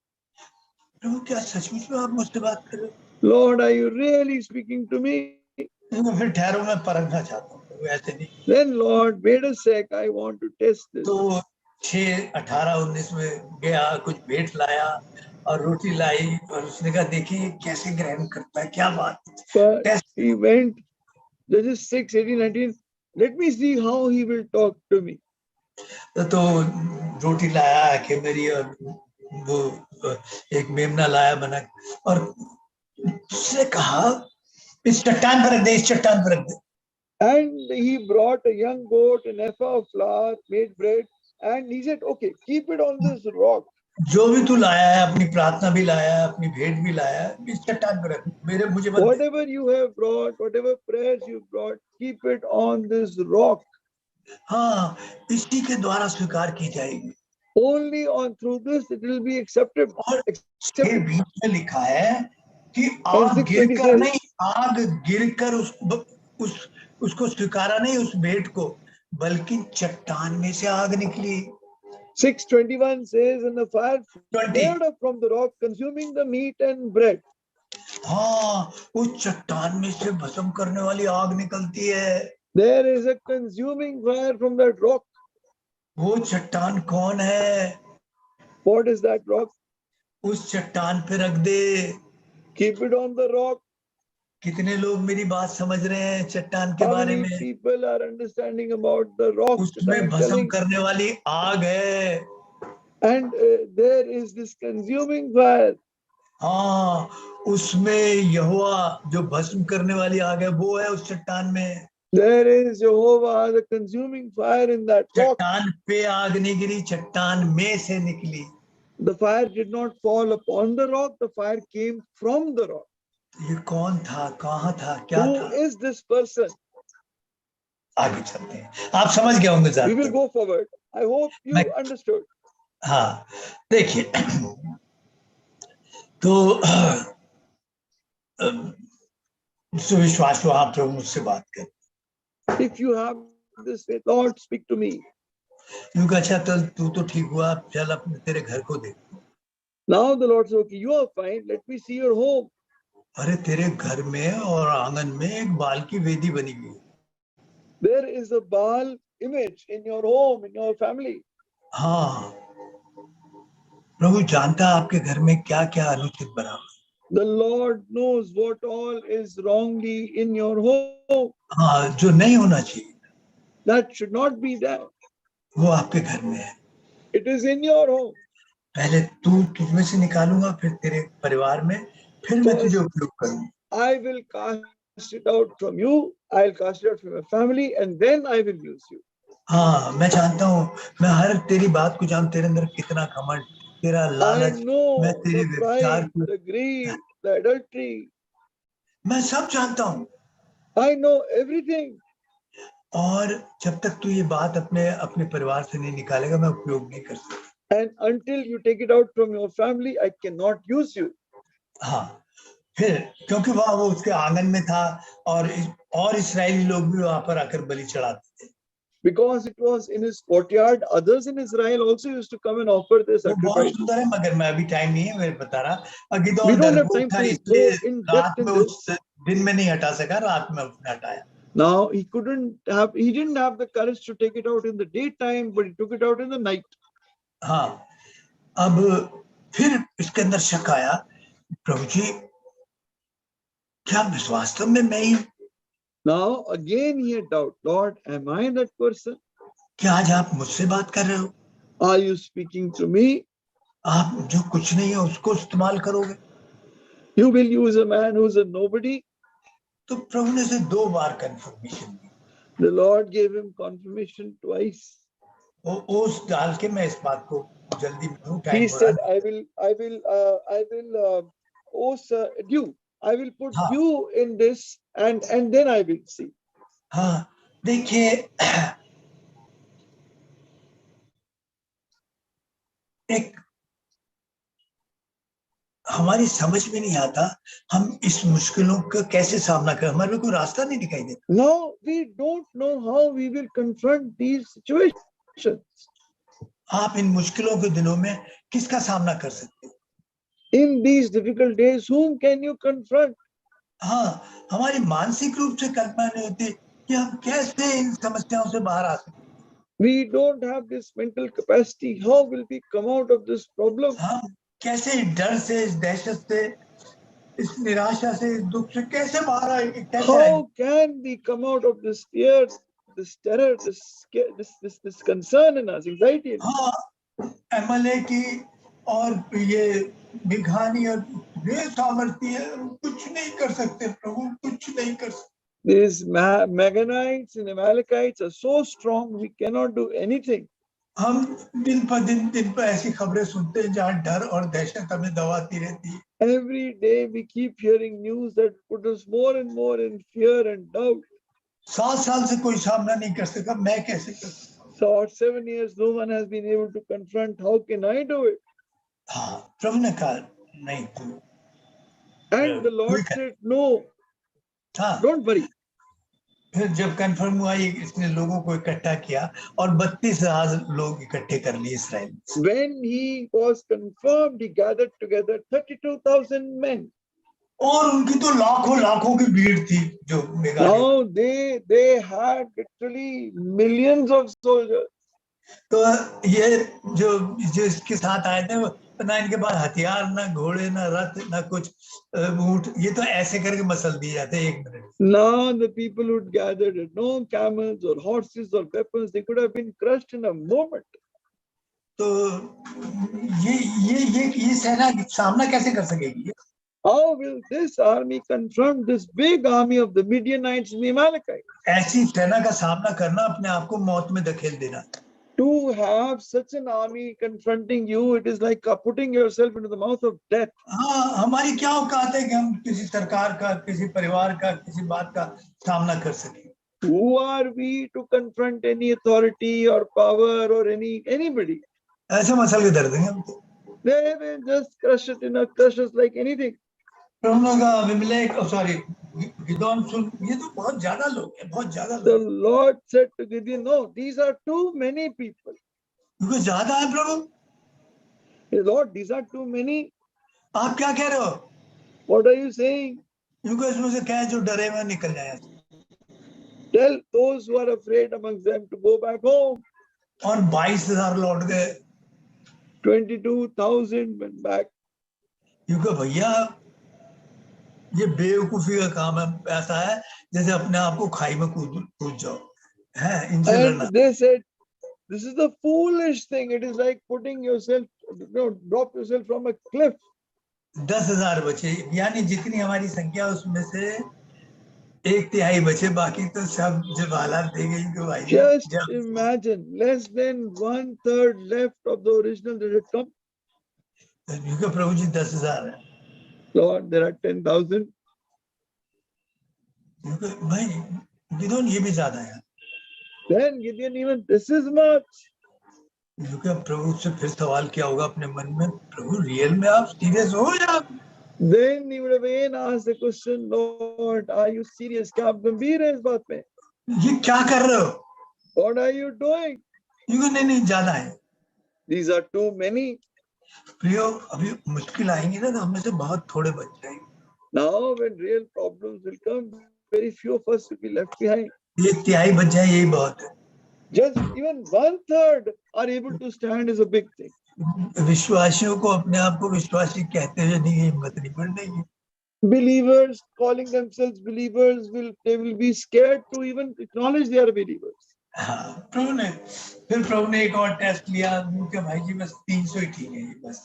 प्रभु क्या सचमुच में आप मुझसे बात कर रहे हो? Lord, are you really speaking to me? तो फिर ठहरो, मैं परखना चाहता हूँ प्रभु, ऐसे नहीं। Then Lord, wait a sec, I want to test this. तो 6:18-19 में गया, कुछ भेंट लाया और रोटी लाई और उसने कहा देखिए कैसे ग्रहण करता है, क्या बात है। But test he went, Judges 6, 18, 19, let me see how he will talk to me. तो रोटी लाया कि मेरी, और वो एक मेमना लाया बना, और उसने कहा इस चट्टान पर रख दे, इस चट्टान पर रख दे। And he brought a young goat, an ephah of flour, made bread, and he said, okay, keep it on this rock. जो भी तू लाया है, अपनी प्रार्थना भी लाया है, अपनी भेंट भी लाया है, इस चट्टान पर रख, मुझे मत दे। Whatever you have brought, whatever prayers you brought, keep it on this rock. हाँ, इसी के द्वारा स्वीकार की जाएगी। Only on through this it will be accepted. और ये बीच में लिखा है कि और आग 6:20 गिरकर नहीं, आग गिरकर उसको स्वीकारा नहीं, उस भेंट को, बल्कि चट्टान में से आग निकली। 6:21 says, and the fire flared up from the rock, consuming the meat and bread. हाँ, उस चट्टान में से भस्म करने वाली आग निकलती है। There is a consuming fire from that rock. वो चट्टान कौन है? What is that rock? उस चट्टान पे रख दे। Keep it on the rock. कितने लोग मेरी बात समझ रहे हैं चट्टान के How बारे many में? people are understanding about the rock? उसमें भस्म करने वाली आग है। And there is this consuming fire. हाँ, उसमें यहोवा जो भस्म करने वाली आग है, वो है उस चट्टान में। There is Jehovah, the consuming fire in that rock. चट्टान पे आग नहीं गिरी, चट्टान में से निकली। The fire did not fall upon the rock, the fire came from the rock. ये कौन था, कहाँ था, क्या था? Who is this person? आगे चलते हैं, आप समझ गए होंगे। We will go forward. I hope you understood. हाँ, देखिए, तो विश्वास हो, आप प्रभु मुझसे बात कर। If you have this faith, Lord, speak to me. क्योंकि अच्छा, तू तो ठीक हुआ, चल अपने तेरे घर को देख। Now the Lord said, okay, you are fine. Let me see your home. अरे तेरे घर में और आंगन में एक बाल की वेदी बनी हुई। There is a Baal image in your home, in your family. हाँ, प्रभु जानता है आपके घर में क्या क्या अनुचित बना हुआ। The Lord knows what all is wrongly in your home. हाँ, जो नहीं होना चाहिए, that should not be there. वो आपके घर में है। It is in your home. पहले तुझमें से निकालूंगा, फिर तेरे परिवार में, फिर मैं तुझे उपयोग करूंगा। I will cast it out from you. I'll cast it out from your family, and then I will use you. हाँ, मैं जानता हूँ, मैं हर तेरी बात को जानता, तेरे अंदर कितना घमंड, तेरा लालच, मैं तेरे व्यभिचार, the greed, the adultery. मैं सब जानता हूँ। I know everything. और जब तक तू ये बात अपने परिवार से नहीं निकालेगा, मैं उपयोग नहीं कर सकता। And until you take it out from your family, I cannot use you. हाँ, फिर क्योंकि वहाँ वो उसके आंगन में था, और इस्राएली लोग भी वहाँ पर आकर बलि चढ़ाते थे। Because it was in his courtyard, others in Israel also used to come and offer this sacrifice. बहुत सुंदर है, मगर मैं अभी टाइम नहीं है, मैं बता रहा। We don't have time to go in depth in this. दिन में नहीं हटा सका, रात में उसने हटाया। Now he didn't have the courage to take it out in the daytime, but he took it out in the night. हाँ, अब फिर इसके अंदर शक आया, प्रभु जी क्या वास्तव में मैं ही? Now again he had doubt. Lord, am I that person? क्या आज आप मुझसे बात कर रहे हो? Are you speaking to me? आप जो कुछ नहीं है उसको इस्तेमाल करोगे? You will use a man who's a nobody? तो प्रभु ने से 2 बार कंफर्मेशन दी। The Lord gave him confirmation twice. ओस डाल के मैं इस बात को जल्दी में He said, I will oath you. I will put you in this, and then I will see. हाँ, देखिए, एक हमारी समझ में नहीं आता, हम इस मुश्किलों का कैसे सामना करें, हमारे कोई रास्ता नहीं दिखाई देता। No, we don't know how we will confront these situations. आप इन मुश्किलों के दिनों में किसका सामना कर सकते हो? In these difficult days, whom can you confront? हाँ, हमारी मानसिक रूप से कल्पना नहीं होती कि हम कैसे इन समस्याओं से बाहर आ सकते हैं। We don't have this mental capacity. How will we come out of this problem? हम कैसे इस डर से, इस दहशत से, इस निराशा से, इस दुख से कैसे बाहर आएंगे, कैसे आएंगे? How can we come out of this fear, this terror, this concern in us, anxiety in us? हाँ, एमएलए की और ये बिघानी और वे सामर्थ्य है, कुछ नहीं कर सकते प्रभु, कुछ नहीं कर सकते। These Meganites and Amalekites are so strong, we cannot do anything. हम दिन पर ऐसी खबरें सुनते हैं जहाँ डर और दहशत हमें दबाती रहती है। Every day we keep hearing news that put us more and more in fear and doubt. 7 साल से कोई सामना नहीं कर सका, मैं कैसे कर सकता? So 7 years, no one has been able to confront. How can I do it? हाँ, प्रभु ने कहा नहीं तू। And the Lord said, no, हाँ, don't worry. फिर जब कंफर्म हुआ, इसने लोगों को इकट्ठा किया और 32,000 लोग इकट्ठे कर लिए इसराइल में। When he was confirmed, he gathered together 32,000 men. और उनकी तो लाखों की भीड़ थी जो Meghalaya. Now they had literally millions of soldiers. तो ये जो इसके साथ आए थे, ना इनके पास हथियार, ना घोड़े, ना रथ, ना कुछ ऊंट, ये तो ऐसे करके मसल दिए जाते 1 minute. Now the people who gathered had no camels or horses or weapons, they could have been crushed in a moment. तो ये सेना सामना कैसे कर सकेगी? How will this army confront this big army of the Midianites and the Amalekites? ऐसी सेना का सामना करना अपने आप को मौत में धकेल देना। To have such an army confronting you, it is like putting yourself into the mouth of death. हाँ, हमारी क्या औकात है कि हम किसी सरकार का, किसी परिवार का, किसी बात का सामना कर सकें? Who are we to confront any authority or power or anybody? ऐसे मसल के धर देंगे हम तो। They will just crush us like anything. Gideon सुन, ये तो बहुत ज्यादा लोग हैं, बहुत ज्यादा The लोग। Lord said to Gideon, no, these are too many people. क्योंकि ज्यादा है प्रभु। Lord, these are too many. आप क्या कह रहे हो? What are you saying? क्योंकि इसमें से कहें जो डरे हुए निकल जाए। Tell those who are afraid amongst them to go back home. और 22,000 लौट गए। 22,000 went back. क्योंकि भैया ये बेवकूफी का काम है, ऐसा है जैसे अपने आप को खाई में कूद जाओ, है इनसे लड़ना। And they said, this is the foolish thing. It is like putting yourself, drop yourself from a cliff. 10,000 बचे, यानी जितनी हमारी संख्या उसमें से 1/3 बचे, बाकी तो सब जब हालात दे गई तो भाई। Just imagine, less than 1/3 left of the original that had come. क्योंकि प्रभु जी 10,000 है। Lord, there are 10,000. भाई गिदोन ये भी ज्यादा है। Then Gideon, even this is much. क्योंकि प्रभु से फिर सवाल किया होगा अपने मन में, प्रभु रियल में आप सीरियस हो या? Then he would have again asked the question, Lord, are you serious? क्या आप गंभीर हैं इस बात में? ये क्या कर रहे हो? What are you doing? क्योंकि नहीं ज्यादा है। These are too many. प्रियो, अभी मुश्किल आएंगी ना तो हमें से बहुत थोड़े बच जाएंगे। Now when real problems will come, very few of us will be left behind. ये 1/3 बच जाए यही बहुत है। Just even 1/3 are able to stand is a big thing. विश्वासियों को अपने आप को विश्वासी कहते हुए नहीं हिम्मत नहीं बढ़ेगी। Believers calling themselves believers they will be scared to even acknowledge they are believers. हाँ, प्रभु ने एक और टेस्ट लिया, उनके भाई जी बस 300 ही ठीक है बस।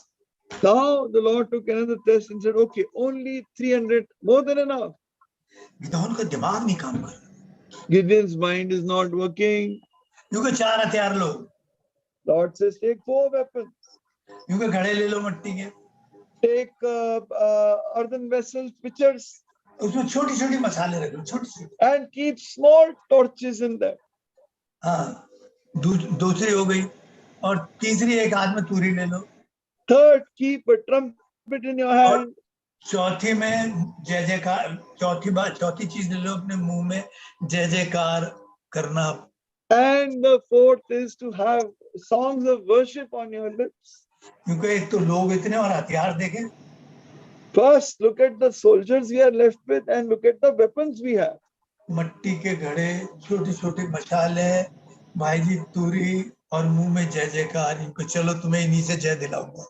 Now the Lord took another test and said, okay, only 300, more than enough. Gideon का दिमाग नहीं काम कर रहा। Gideon's mind is not working. क्योंकि 4 हथियार लो। Lord says, take 4 weapons. क्योंकि घड़े ले लो मिट्टी के। Take earthen vessels, pitchers. उसमें छोटी-छोटी मसाले रख लो, छोटी-छोटी। And keep small torches in them. हाँ, दूसरी हो गई और तीसरी एक हाथ में तूरी ले लो। Third, keep a trumpet in your hand. चौथी में जय जयकार, चौथी चीज ले लो अपने मुंह में, जय जयकार करना And the fourth is to have songs of worship on your lips. क्योंकि एक तो लोग इतने और हथियार देखें, First, look at the soldiers we are left with and look at the weapons we have. मट्टी के घड़े, छोटी छोटी मशालें, भाई जी तुरी और मुंह में जय जयकार, इनको चलो तुम्हें इन्हीं से जय दिलाऊंगा।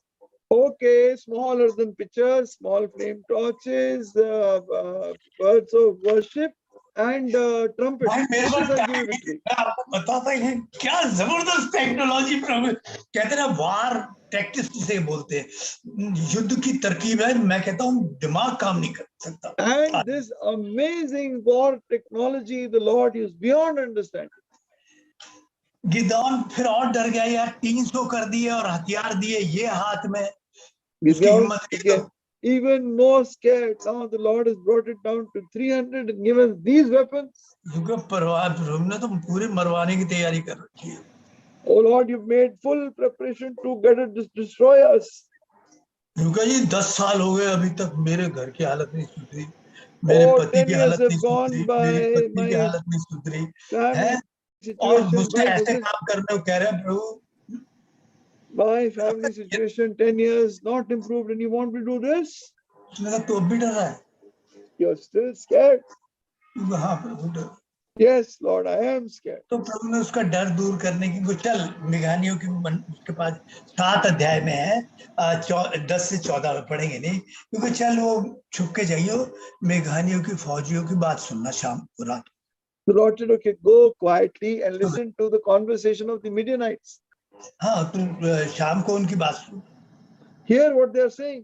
Okay, small earthen pitchers, small flame torches, birds of worship, and trumpets. भाई मेरे This pass will give time you नहीं है, victory. मैं आपको बताता ही नहीं, क्या जबरदस्त टेक्नोलॉजी प्रभु कहते हैं ना, वार टैक्टिक्स जिसे बोलते हैं, युद्ध की तरकीब है। मैं कहता हूँ दिमाग काम नहीं कर सकता। And this amazing war technology the Lord is beyond understanding. Gideon फिर और डर गया, यार 300 कर दिए और हथियार दिए ये हाथ में, उसकी Gideon हिम्मत नहीं became even more scared. Now the Lord has brought it down to 300 and given these weapons. क्योंकि परवाह हमने तो पूरी मरवाने की तैयारी कर रखी है। Oh Lord, you've made full preparation to get it, destroy us. क्योंकि जी 10 साल हो गए अभी तक मेरे घर की हालत नहीं सुधरी, मेरे Oh, पति 10 की years हालत have नहीं gone सुधरी, by. मेरी पत्नी की My हालत नहीं सुधरी है, family और situation, मुझसे my ऐसे business, काम करने को कह रहे हैं प्रभु। my family situation, 10 years not improved, and you want me to do this? उसने कहा तो अब भी डर रहा है? You're still scared? हाँ प्रभु डर। Yes, Lord, I am scared. तो प्रभु ने उसका डर दूर करने की को चल मेघानियों की उसके पास 7 अध्याय में है, 10 से 14 में पढ़ेंगे नहीं, क्योंकि चल वो छुप के जाइयो, मेघानियों की फौजियों की बात सुनना शाम को रात। The Lord said, okay, go quietly and listen to the conversation of the Midianites. हाँ तुम शाम को उनकी बात सुन। Hear what they are saying.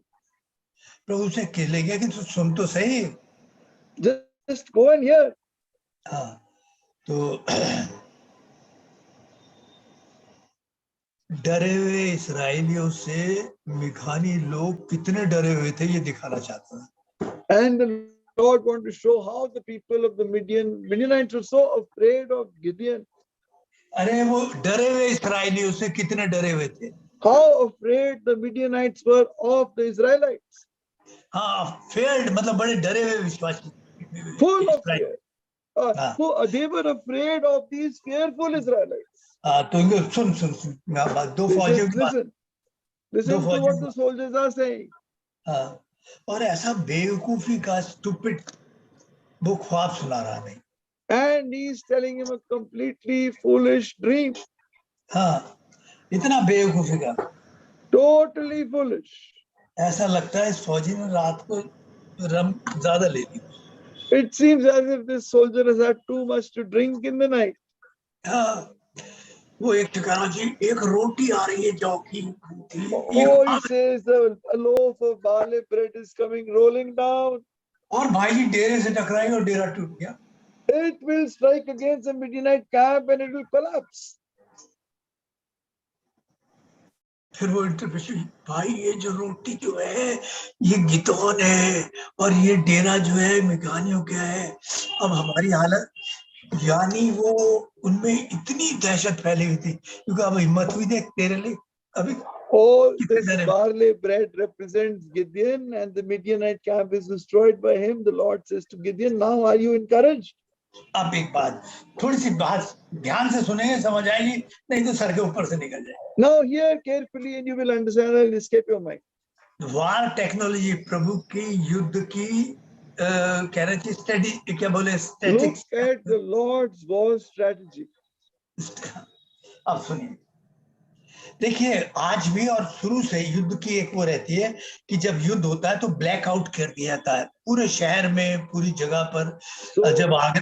प्रभु उसे ले गया कि तू सुन तो सही। Just go and hear. हाँ तो डरे हुए इसराइलियों से मिघानी लोग कितने डरे हुए थे ये दिखाना चाहता है। And the Lord wanted to show how the people of the Midianites were so afraid of Gideon. अरे वो डरे हुए इसराइलियों से कितने डरे हुए थे। How afraid the Midianites were of the Israelites. हाँ फेयर्ड मतलब बड़े डरे हुए विश्वासी, Full of fear. They were afraid of these fearful Israelites. तो इनको सुन सुन सुन दो फौजियों की बात, Listen to what the soldiers are saying. हाँ और ऐसा बेवकूफी का स्टूपिड वो ख्वाब सुना रहा नहीं। And he's telling him a completely foolish dream. हाँ इतना बेवकूफी का, Totally foolish. ऐसा लगता है इस फौजी ने रात को रम ज्यादा ले ली। It seems as if this soldier has had too much to drink in the night. हाँ वो एक ठिकाना जी एक रोटी आ रही है जौ की। Oh, he says a loaf of barley bread is coming rolling down. और भाई जी डेरे से टकराई और डेरा टूट गया। It will strike against the Midianite camp and it will collapse. फिर वो इंटरप्रेशन, भाई ये जो रोटी जो है ये गिदोन है और ये डेरा जो है मिघानियों का है, अब हमारी हालत, यानी वो उनमें इतनी दहशत फैली हुई थी क्योंकि अब हिम्मत हुई देख तेरे लिए अभी। Oh, this barley bread represents Gideon and the Midianite camp is destroyed by him. The Lord says to Gideon, now are you encouraged? अब एक बात, थोड़ी सी बात ध्यान से सुनेंगे समझ आएगी, नहीं तो सर के ऊपर से निकल जाए। Now hear carefully and you will understand and escape your mind. War technology प्रभु की युद्ध की कहना चाहिए स्टडी, क्या बोले statics. Look at the Lord's war strategy. अब सुनिए, देखिए आज भी और शुरू से युद्ध की एक वो रहती है कि जब युद्ध होता है तो ब्लैकआउट कर दिया जाता है पूरे शहर में, पूरी जगह पर। जब आगे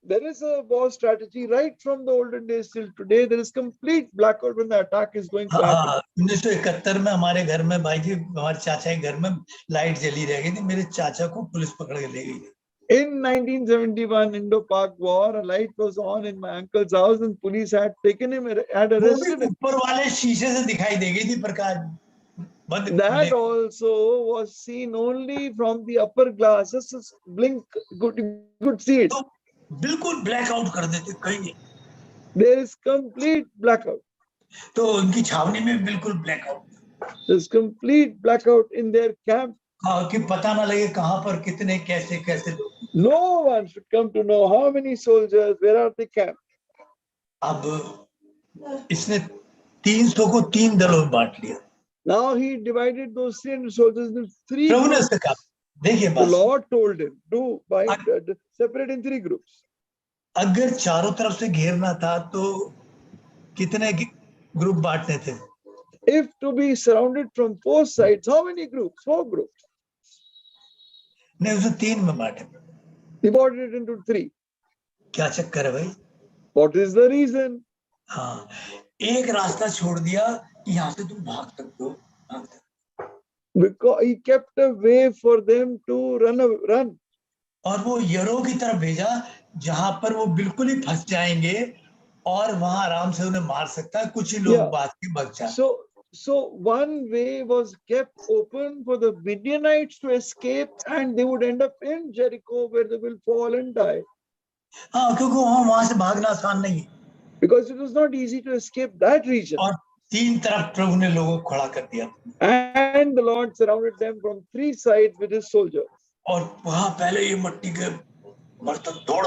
there is a war strategy right from the olden days till today. There is complete blackout when the attack is going to happen. 1971 में हमारे घर में भाई जी, हमारे चाचा के घर में लाइट जली रह गई थी, मेरे चाचा को पुलिस पकड़ के ले गई। In 1971 Indo-Pak war, a light was on in my uncle's house and police had taken him, had arrested him. ऊपर वाले शीशे से दिखाई दे गई थी प्रकाश। That also was seen only from the upper glass. Just a blink, could see it. बिल्कुल blackout कर देते कहीं नहीं। There is complete blackout. तो उनकी छावनी में बिल्कुल blackout. There's complete blackout in their camp. हाँ कि पता ना लगे कहाँ पर कितने कैसे कैसे लोग। No one should come to know how many soldiers, where are they camped. अब इसने 300 को 3 दलों में बांट लिया। Now he divided those 300 soldiers into 3 प्रभु ने groups. उससे कहा, देखिए The बस, Lord told him to separate in 3 groups. अगर चारों तरफ से घेरना था तो कितने ग्रुप बांटने थे? If to be surrounded from 4 sides, how many groups? 4 groups. नहीं, उसने 3 में बांटे। Divided it into 3. क्या चक्कर है भाई? What is the reason? हाँ, एक रास्ता छोड़ दिया कि यहाँ से तुम भाग सकते हो, भाग सकते हो। Because he kept a way for them to run. और वो यरो की तरफ भेजा जहां पर वो बिल्कुल ही फंस जाएंगे और वहां आराम से उन्हें मार सकता है, कुछ ही लोग Yeah. बात के बच जाए। So one way was kept open for the Midianites to escape, and they would end up in Jericho, where they will fall and die. हाँ, क्योंकि वहां से भागना आसान नहीं है। Because it was not easy to escape that region. और 3 तरफ प्रभु ने लोगों को खड़ा कर दिया। And the Lord surrounded them from 3 sides with his soldiers. और वहां पहले ये मिट्टी के बर्तन तोड़,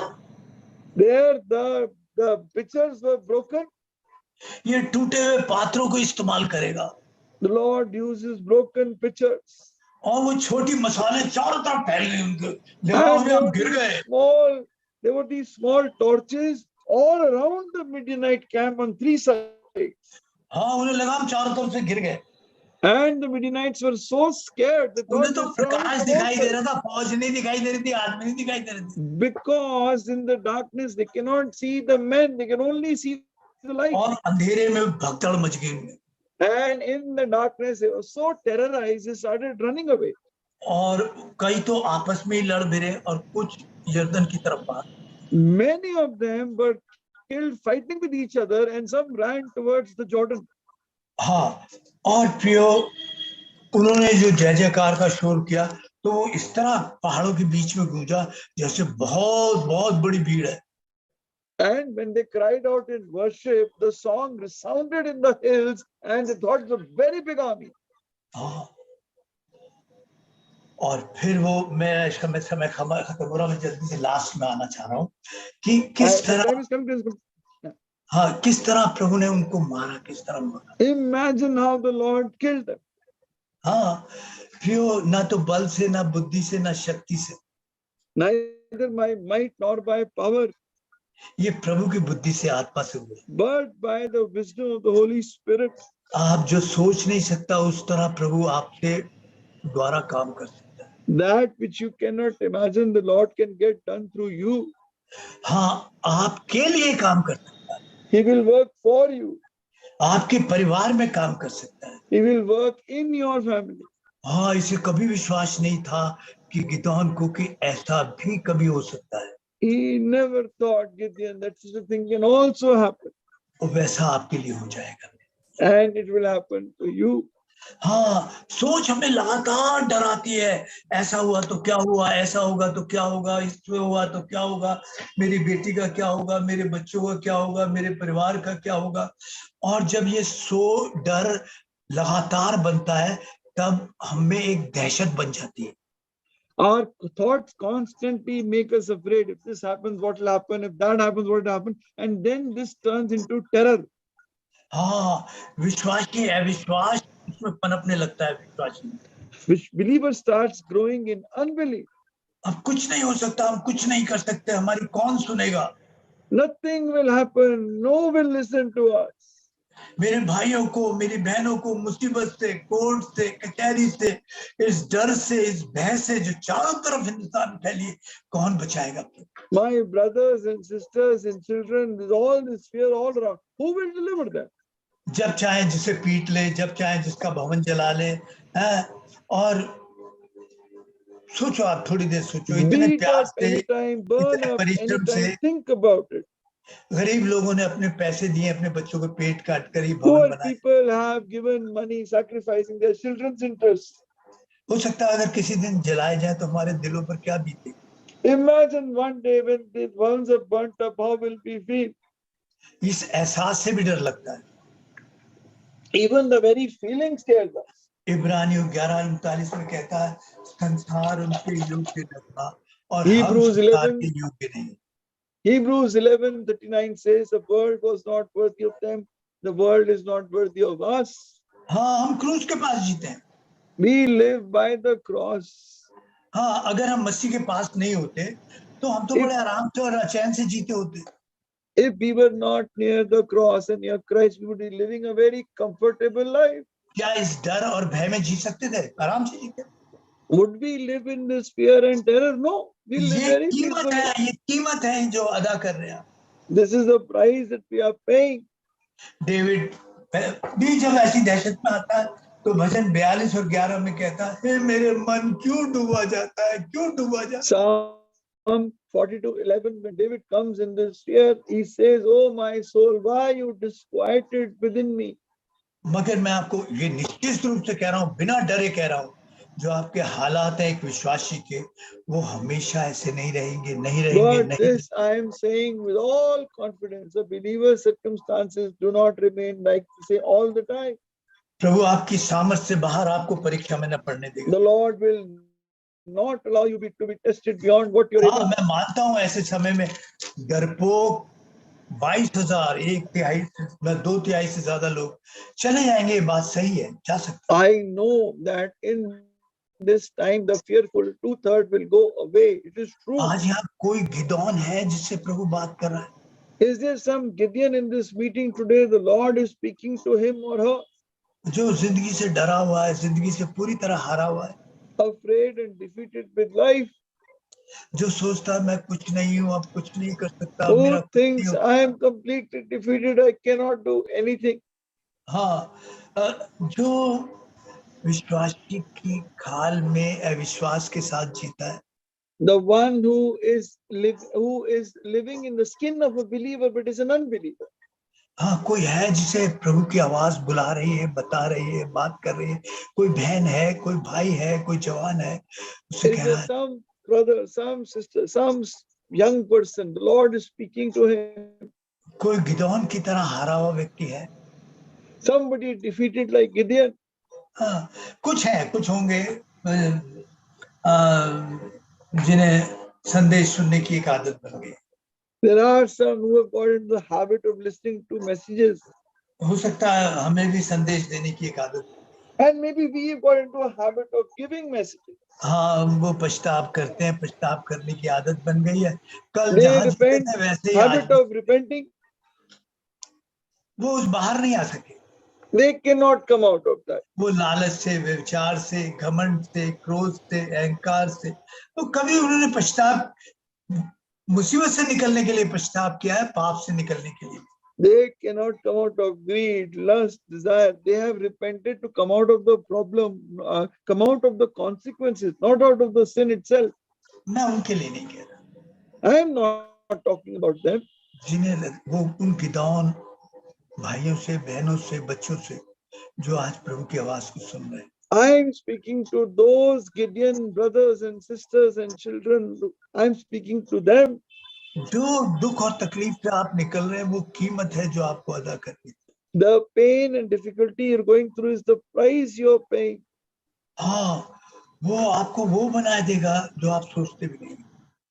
There the pitchers were broken. ये टूटे हुए पात्रों को इस्तेमाल करेगा। The Lord uses broken pitchers. और वो छोटी मसाले चारों तरफ फैल गई उनके, And हम गिर गए। there were these small torches all around the Midianite camp on 3 sides. हाँ, उन्हें लगा हम चारों तरफ से गिर गए। And the Midianites were so scared that उन्हें तो प्रकाश दिखाई दे रहा था, फौज नहीं दिखाई दे रही थी, आदमी नहीं दिखाई दे रहे थे। because in the darkness they cannot see the men, they can only see the light. और अंधेरे में भगदड़ मच गई उनमें। And in the darkness they were so terrorized they started running away. और कई तो आपस में ही लड़ भिड़े और कुछ यर्दन की तरफ भाग। Many of them were killed fighting with each other, and some ran towards the Jordan. हाँ, और प्रियो, उन्होंने जो जय जयकार का शोर किया तो वो इस तरह पहाड़ों के बीच में गूंजा जैसे बहुत बहुत बड़ी भीड़ है। And when they cried out in worship, the song resounded in the hills, and they thought it was a very big army. हाँ, और फिर वो मैं इसका समय खत्म हो रहा, मैं जल्दी से लास्ट में आना चाह रहा हूँ कि किस तरह, हाँ, किस तरह प्रभु ने उनको मारा, किस तरह मारा। Imagine how the Lord killed them. हाँ, प्रियो, ना तो बल से, ना बुद्धि से, ना शक्ति से, Neither by might nor by power, ये प्रभु की बुद्धि से, आत्मा से हुए, but by the wisdom of the Holy Spirit. आप जो सोच नहीं सकता उस तरह प्रभु आपके द्वारा काम कर सकता है। That which you cannot imagine, the Lord can get done through you. हाँ, आपके लिए काम कर सकता है। He will work for you. आपके परिवार में काम कर सकता है। He will work in your family. हाँ, इसे कभी विश्वास नहीं था कि गिदोन को कि ऐसा भी कभी हो सकता है। He never thought, Gideon, that such a thing can also happen. और वैसा आपके लिए हो जाएगा। And it will happen to you. हाँ, सोच हमें लगातार डराती है, ऐसा हुआ तो क्या हुआ, ऐसा होगा तो क्या होगा, इसमें हुआ तो क्या होगा, मेरी बेटी का क्या होगा, मेरे बच्चों का क्या होगा, मेरे परिवार का क्या होगा। और जब ये डर लगातार बनता है तब हमें एक दहशत बन जाती है। Our thoughts constantly make us afraid. If this happens, what will happen? If that happens, what will happen? And then this turns into terror. हाँ, विश्वास की अविश्वास उसमें पनपने लगता है। विश्वास which believer starts growing in unbelief. अब कुछ नहीं हो सकता, हम कुछ नहीं कर सकते, हमारी कौन सुनेगा? Nothing will happen. No one will listen to us. मेरे भाइयों को, मेरी बहनों को मुसीबत से, कोर्ट से, कचहरी से, इस डर से, इस भय से जो चारों तरफ हिंदुस्तान में फैली है, कौन बचाएगा? My brothers and sisters and children, with all this fear all around, who will deliver them? जब चाहे जिसे पीट ले, जब चाहे जिसका भवन जला ले, और सोचो, आप थोड़ी देर सोचो, इतने प्यास से, इतने परिश्रम से, think about it. गरीब लोगों ने अपने पैसे दिए, अपने बच्चों को पेट काट कर ही भवन बनाए। People have given money, sacrificing their children's interests. हो सकता है अगर किसी दिन जलाए जाए तो हमारे दिलों पर क्या बीते। Imagine one day when the ones are burnt up, how will we feel? इस एहसास से भी डर लगता है। Even the very feeling scares us. इब्रानियों 11:39 में कहता है, संसार उनके योग्य न था और Hebrews हम संसार के योग्य नहीं। Hebrews 11:39 says the world was not worthy of them. The world is not worthy of us. हाँ, हम क्रूस के पास जीते हैं। We live by the cross. हाँ, अगर हम मसीह के पास नहीं होते तो हम तो बड़े आराम से और चैन से जीते होते। If we were not near the cross and near Christ, we would be living a very comfortable life. क्या इस डर और भय में जी सकते थे? आराम से जीते। Would we live in this fear and terror? No, we live ये very कीमत peacefully. है, ये कीमत है जो अदा कर रहे हैं। This is the price that we are paying. David भी जब ऐसी दहशत में आता है तो भजन 42 और 11 में कहता है, हे मेरे मन क्यों डूबा जाता है, क्यों डूबा जाता है। Psalm 42:11, when David comes in this fear, he says, "Oh my soul, why are you disquieted within me?" मगर मैं आपको ये निश्चित रूप से कह रहा हूँ, बिना डरे कह रहा हूँ, जो आपके हालात है एक विश्वासी के, वो हमेशा ऐसे नहीं रहेंगे, नहीं रहेंगे, But नहीं। this I am saying with all confidence, a believer's circumstances do not remain like say all the time. प्रभु आपकी सामर्थ से बाहर आपको परीक्षा में न पड़ने देगा। The Lord will not allow you to be tested beyond what you're able. हाँ, मैं मानता हूँ ऐसे समय में डरपोक 22,000, 1/3 2 तिहाई से ज्यादा लोग चले जाएंगे, ये बात सही है, जा सकते। I know that in this time the fearful 2/3 will go away. It is true. आज यहाँ कोई गिदोन है जिससे प्रभु बात कर रहा है? Is there some Gideon in this meeting today? The Lord is speaking to him or her. जो जिंदगी से डरा हुआ है, जिंदगी से पूरी तरह हारा हुआ है, afraid and defeated with life. जो सोचता है मैं कुछ नहीं हूँ, अब कुछ नहीं कर सकता, Who मेरा कुछ नहीं thinks हो। I am completely defeated, I cannot do anything. हाँ, जो विश्वासी की खाल में अविश्वास के साथ जीता है, The one who is living in the skin of a believer but is an unbeliever. हाँ, कोई है जिसे प्रभु की आवाज बुला रही है, बता रही है, बात कर रही है, कोई बहन है, कोई भाई है, कोई जवान है, उसे Is कह there रहा है, some brother, some sister, some young person, the Lord is speaking to him. कोई गिदोन की तरह हारा हुआ व्यक्ति है। Somebody defeated like Gideon. हाँ, कुछ है, कुछ होंगे जिन्हें संदेश सुनने की एक आदत बन गई। There are some who have got into the habit of listening to messages. हो सकता है हमें भी संदेश देने की एक आदत, and maybe we have got into a habit of giving messages. हाँ, वो पछताव करते हैं, पछताव करने की आदत बन गई है। कल They जहाँ जीते repent, थे वैसे ही आज habit of repenting. वो उस बाहर नहीं आ सके। They cannot come out of that. वो लालच से, व्यभिचार से, घमंड से, क्रोध से, अहंकार से, तो कभी उन्होंने पछताव मुसीबत से निकलने के लिए पछताव किया है, पाप से निकलने के लिए। They cannot come out of greed, lust, desire. They have repented to come out of the problem, come out of the consequences, not out of the sin itself. मैं उनके लिए नहीं कह रहा। I am not talking about them. जिन्हें वो उन गिदोन भाइयों से, बहनों से, बच्चों से जो आज प्रभु की आवाज को सुन रहे हैं। I am speaking to those Gideon brothers and sisters and children. I am speaking to them. जो दुख और तकलीफ से आप निकल रहे हैं, वो कीमत है जो आपको अदा करनी है। The pain and difficulty you're going through is the price you're paying. हाँ, वो आपको वो बना देगा जो आप सोचते भी नहीं।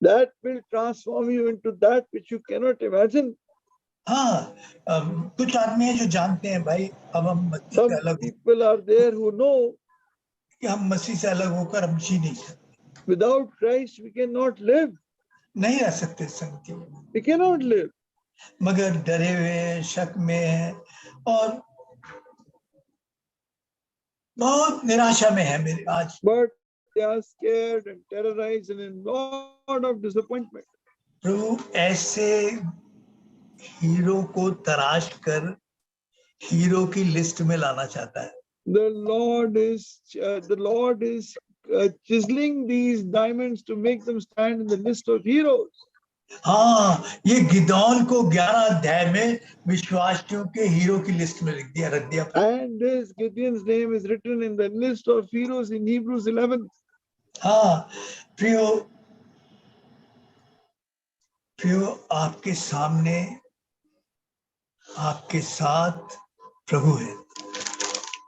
That will transform you into that which you cannot imagine. हाँ, कुछ आदमी है जो जानते हैं भाई अब हम मसीह Some से अलग, people are there who know कि हम मसीह से अलग होकर हम जी नहीं सकते, without Christ we cannot live. नहीं रह सकते संगति में, We cannot live. मगर डरे हुए हैं, शक में हैं और बहुत निराशा में है मेरे आज। But they are scared and terrorized and in lot of disappointment. प्रभु ऐसे हीरो को तराश कर हीरो की लिस्ट में लाना चाहता है। The Lord is chiseling these diamonds to make them stand in the list of heroes. हाँ, ये गिदोन को 11 अध्याय में विश्वासियों के हीरो की लिस्ट में रख दिया। And this Gideon's name is written in the list of heroes in Hebrews 11. हाँ, प्रियो आपके सामने, आपके साथ प्रभु है।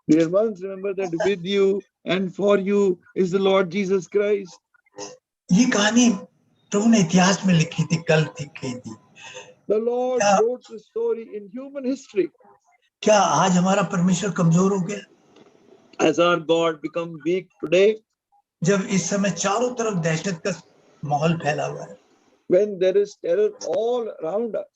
Dear ones, remember that with you and for you is the Lord Jesus Christ. ये कहानी प्रभु ने इतिहास में लिखी थी, कल लिखी थी। The Lord Yeah. wrote the story in human history. क्या आज हमारा परमेश्वर कमजोर हो गया? Has our God become weak today? जब इस समय चारों तरफ दहशत का माहौल फैला हुआ है, When there is terror all around us,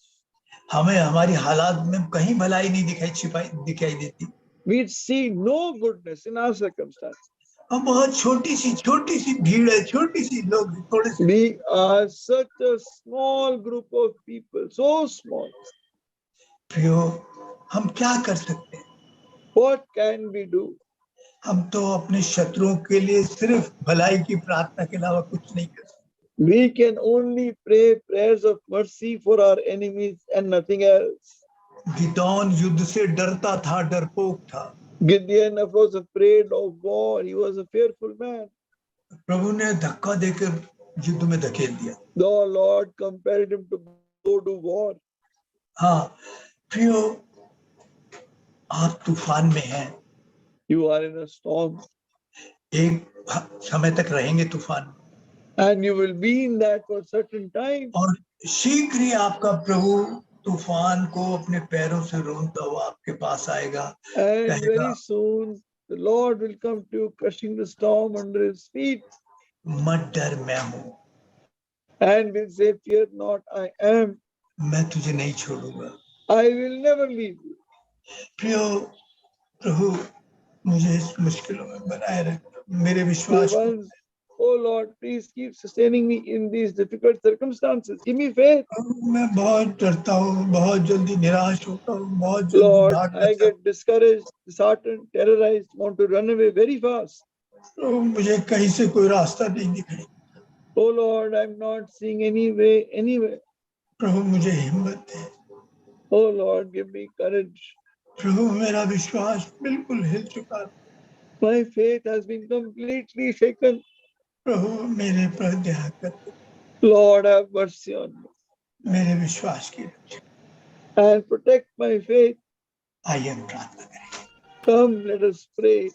हमें हमारी हालात में कहीं भलाई नहीं दिखाई देती, we see no goodness in our circumstances. हम बहुत छोटी सी भीड़ है, छोटी सी लोग, थोड़े से। We are such a small group of people, so small. प्रियो, हम क्या कर सकते हैं? What can we do? हम तो अपने शत्रुओं के लिए सिर्फ भलाई की प्रार्थना के अलावा कुछ नहीं कर सकते। We can only pray prayers of mercy for our enemies and nothing else. Gideon युद्ध से डरता था, डरपोक था। Gideon was afraid of war. He was a fearful man. प्रभु ने धक्का देकर युद्ध में धकेल दिया। The Lord compelled him to go to war. हाँ प्रियो, आप तूफान में हैं, You are in a storm एक समय तक रहेंगे तूफान में, and you will be in that for a certain time. और शीघ्र ही आपका प्रभु तूफान को अपने पैरों से रोनता हुआ आपके पास आएगा, And कहेगा, very soon the Lord will come to you, crushing the storm under his feet, मत डर, मैं हूं, and will say, fear not, I am. मैं तुझे नहीं छोड़ूंगा। I will never leave you. प्रियो, प्रभु मुझे इस मुश्किलों में बनाए रख, मेरे Dear विश्वास को। ones, oh Lord, please keep sustaining me in these difficult circumstances. Give me faith. मैं बहुत डरता हूँ, बहुत जल्दी निराश होता हूँ, बहुत जल्दी Lord, भागना I चाहता get discouraged, disheartened, terrorized, want to run away very fast. हूँ, मुझे कहीं से कोई रास्ता नहीं दिखाई। Oh Lord, I'm not seeing any way anywhere. प्रभु मुझे हिम्मत दे। Oh Lord, give me courage. प्रभु मेरा विश्वास बिल्कुल हिल चुका है। My faith has been completely shaken. प्रभु मेरे पर दया कर, Lord, have mercy on me मेरे विश्वास की रक्षा। and protect my faith. आइए हम प्रार्थना करें। Come, let us pray.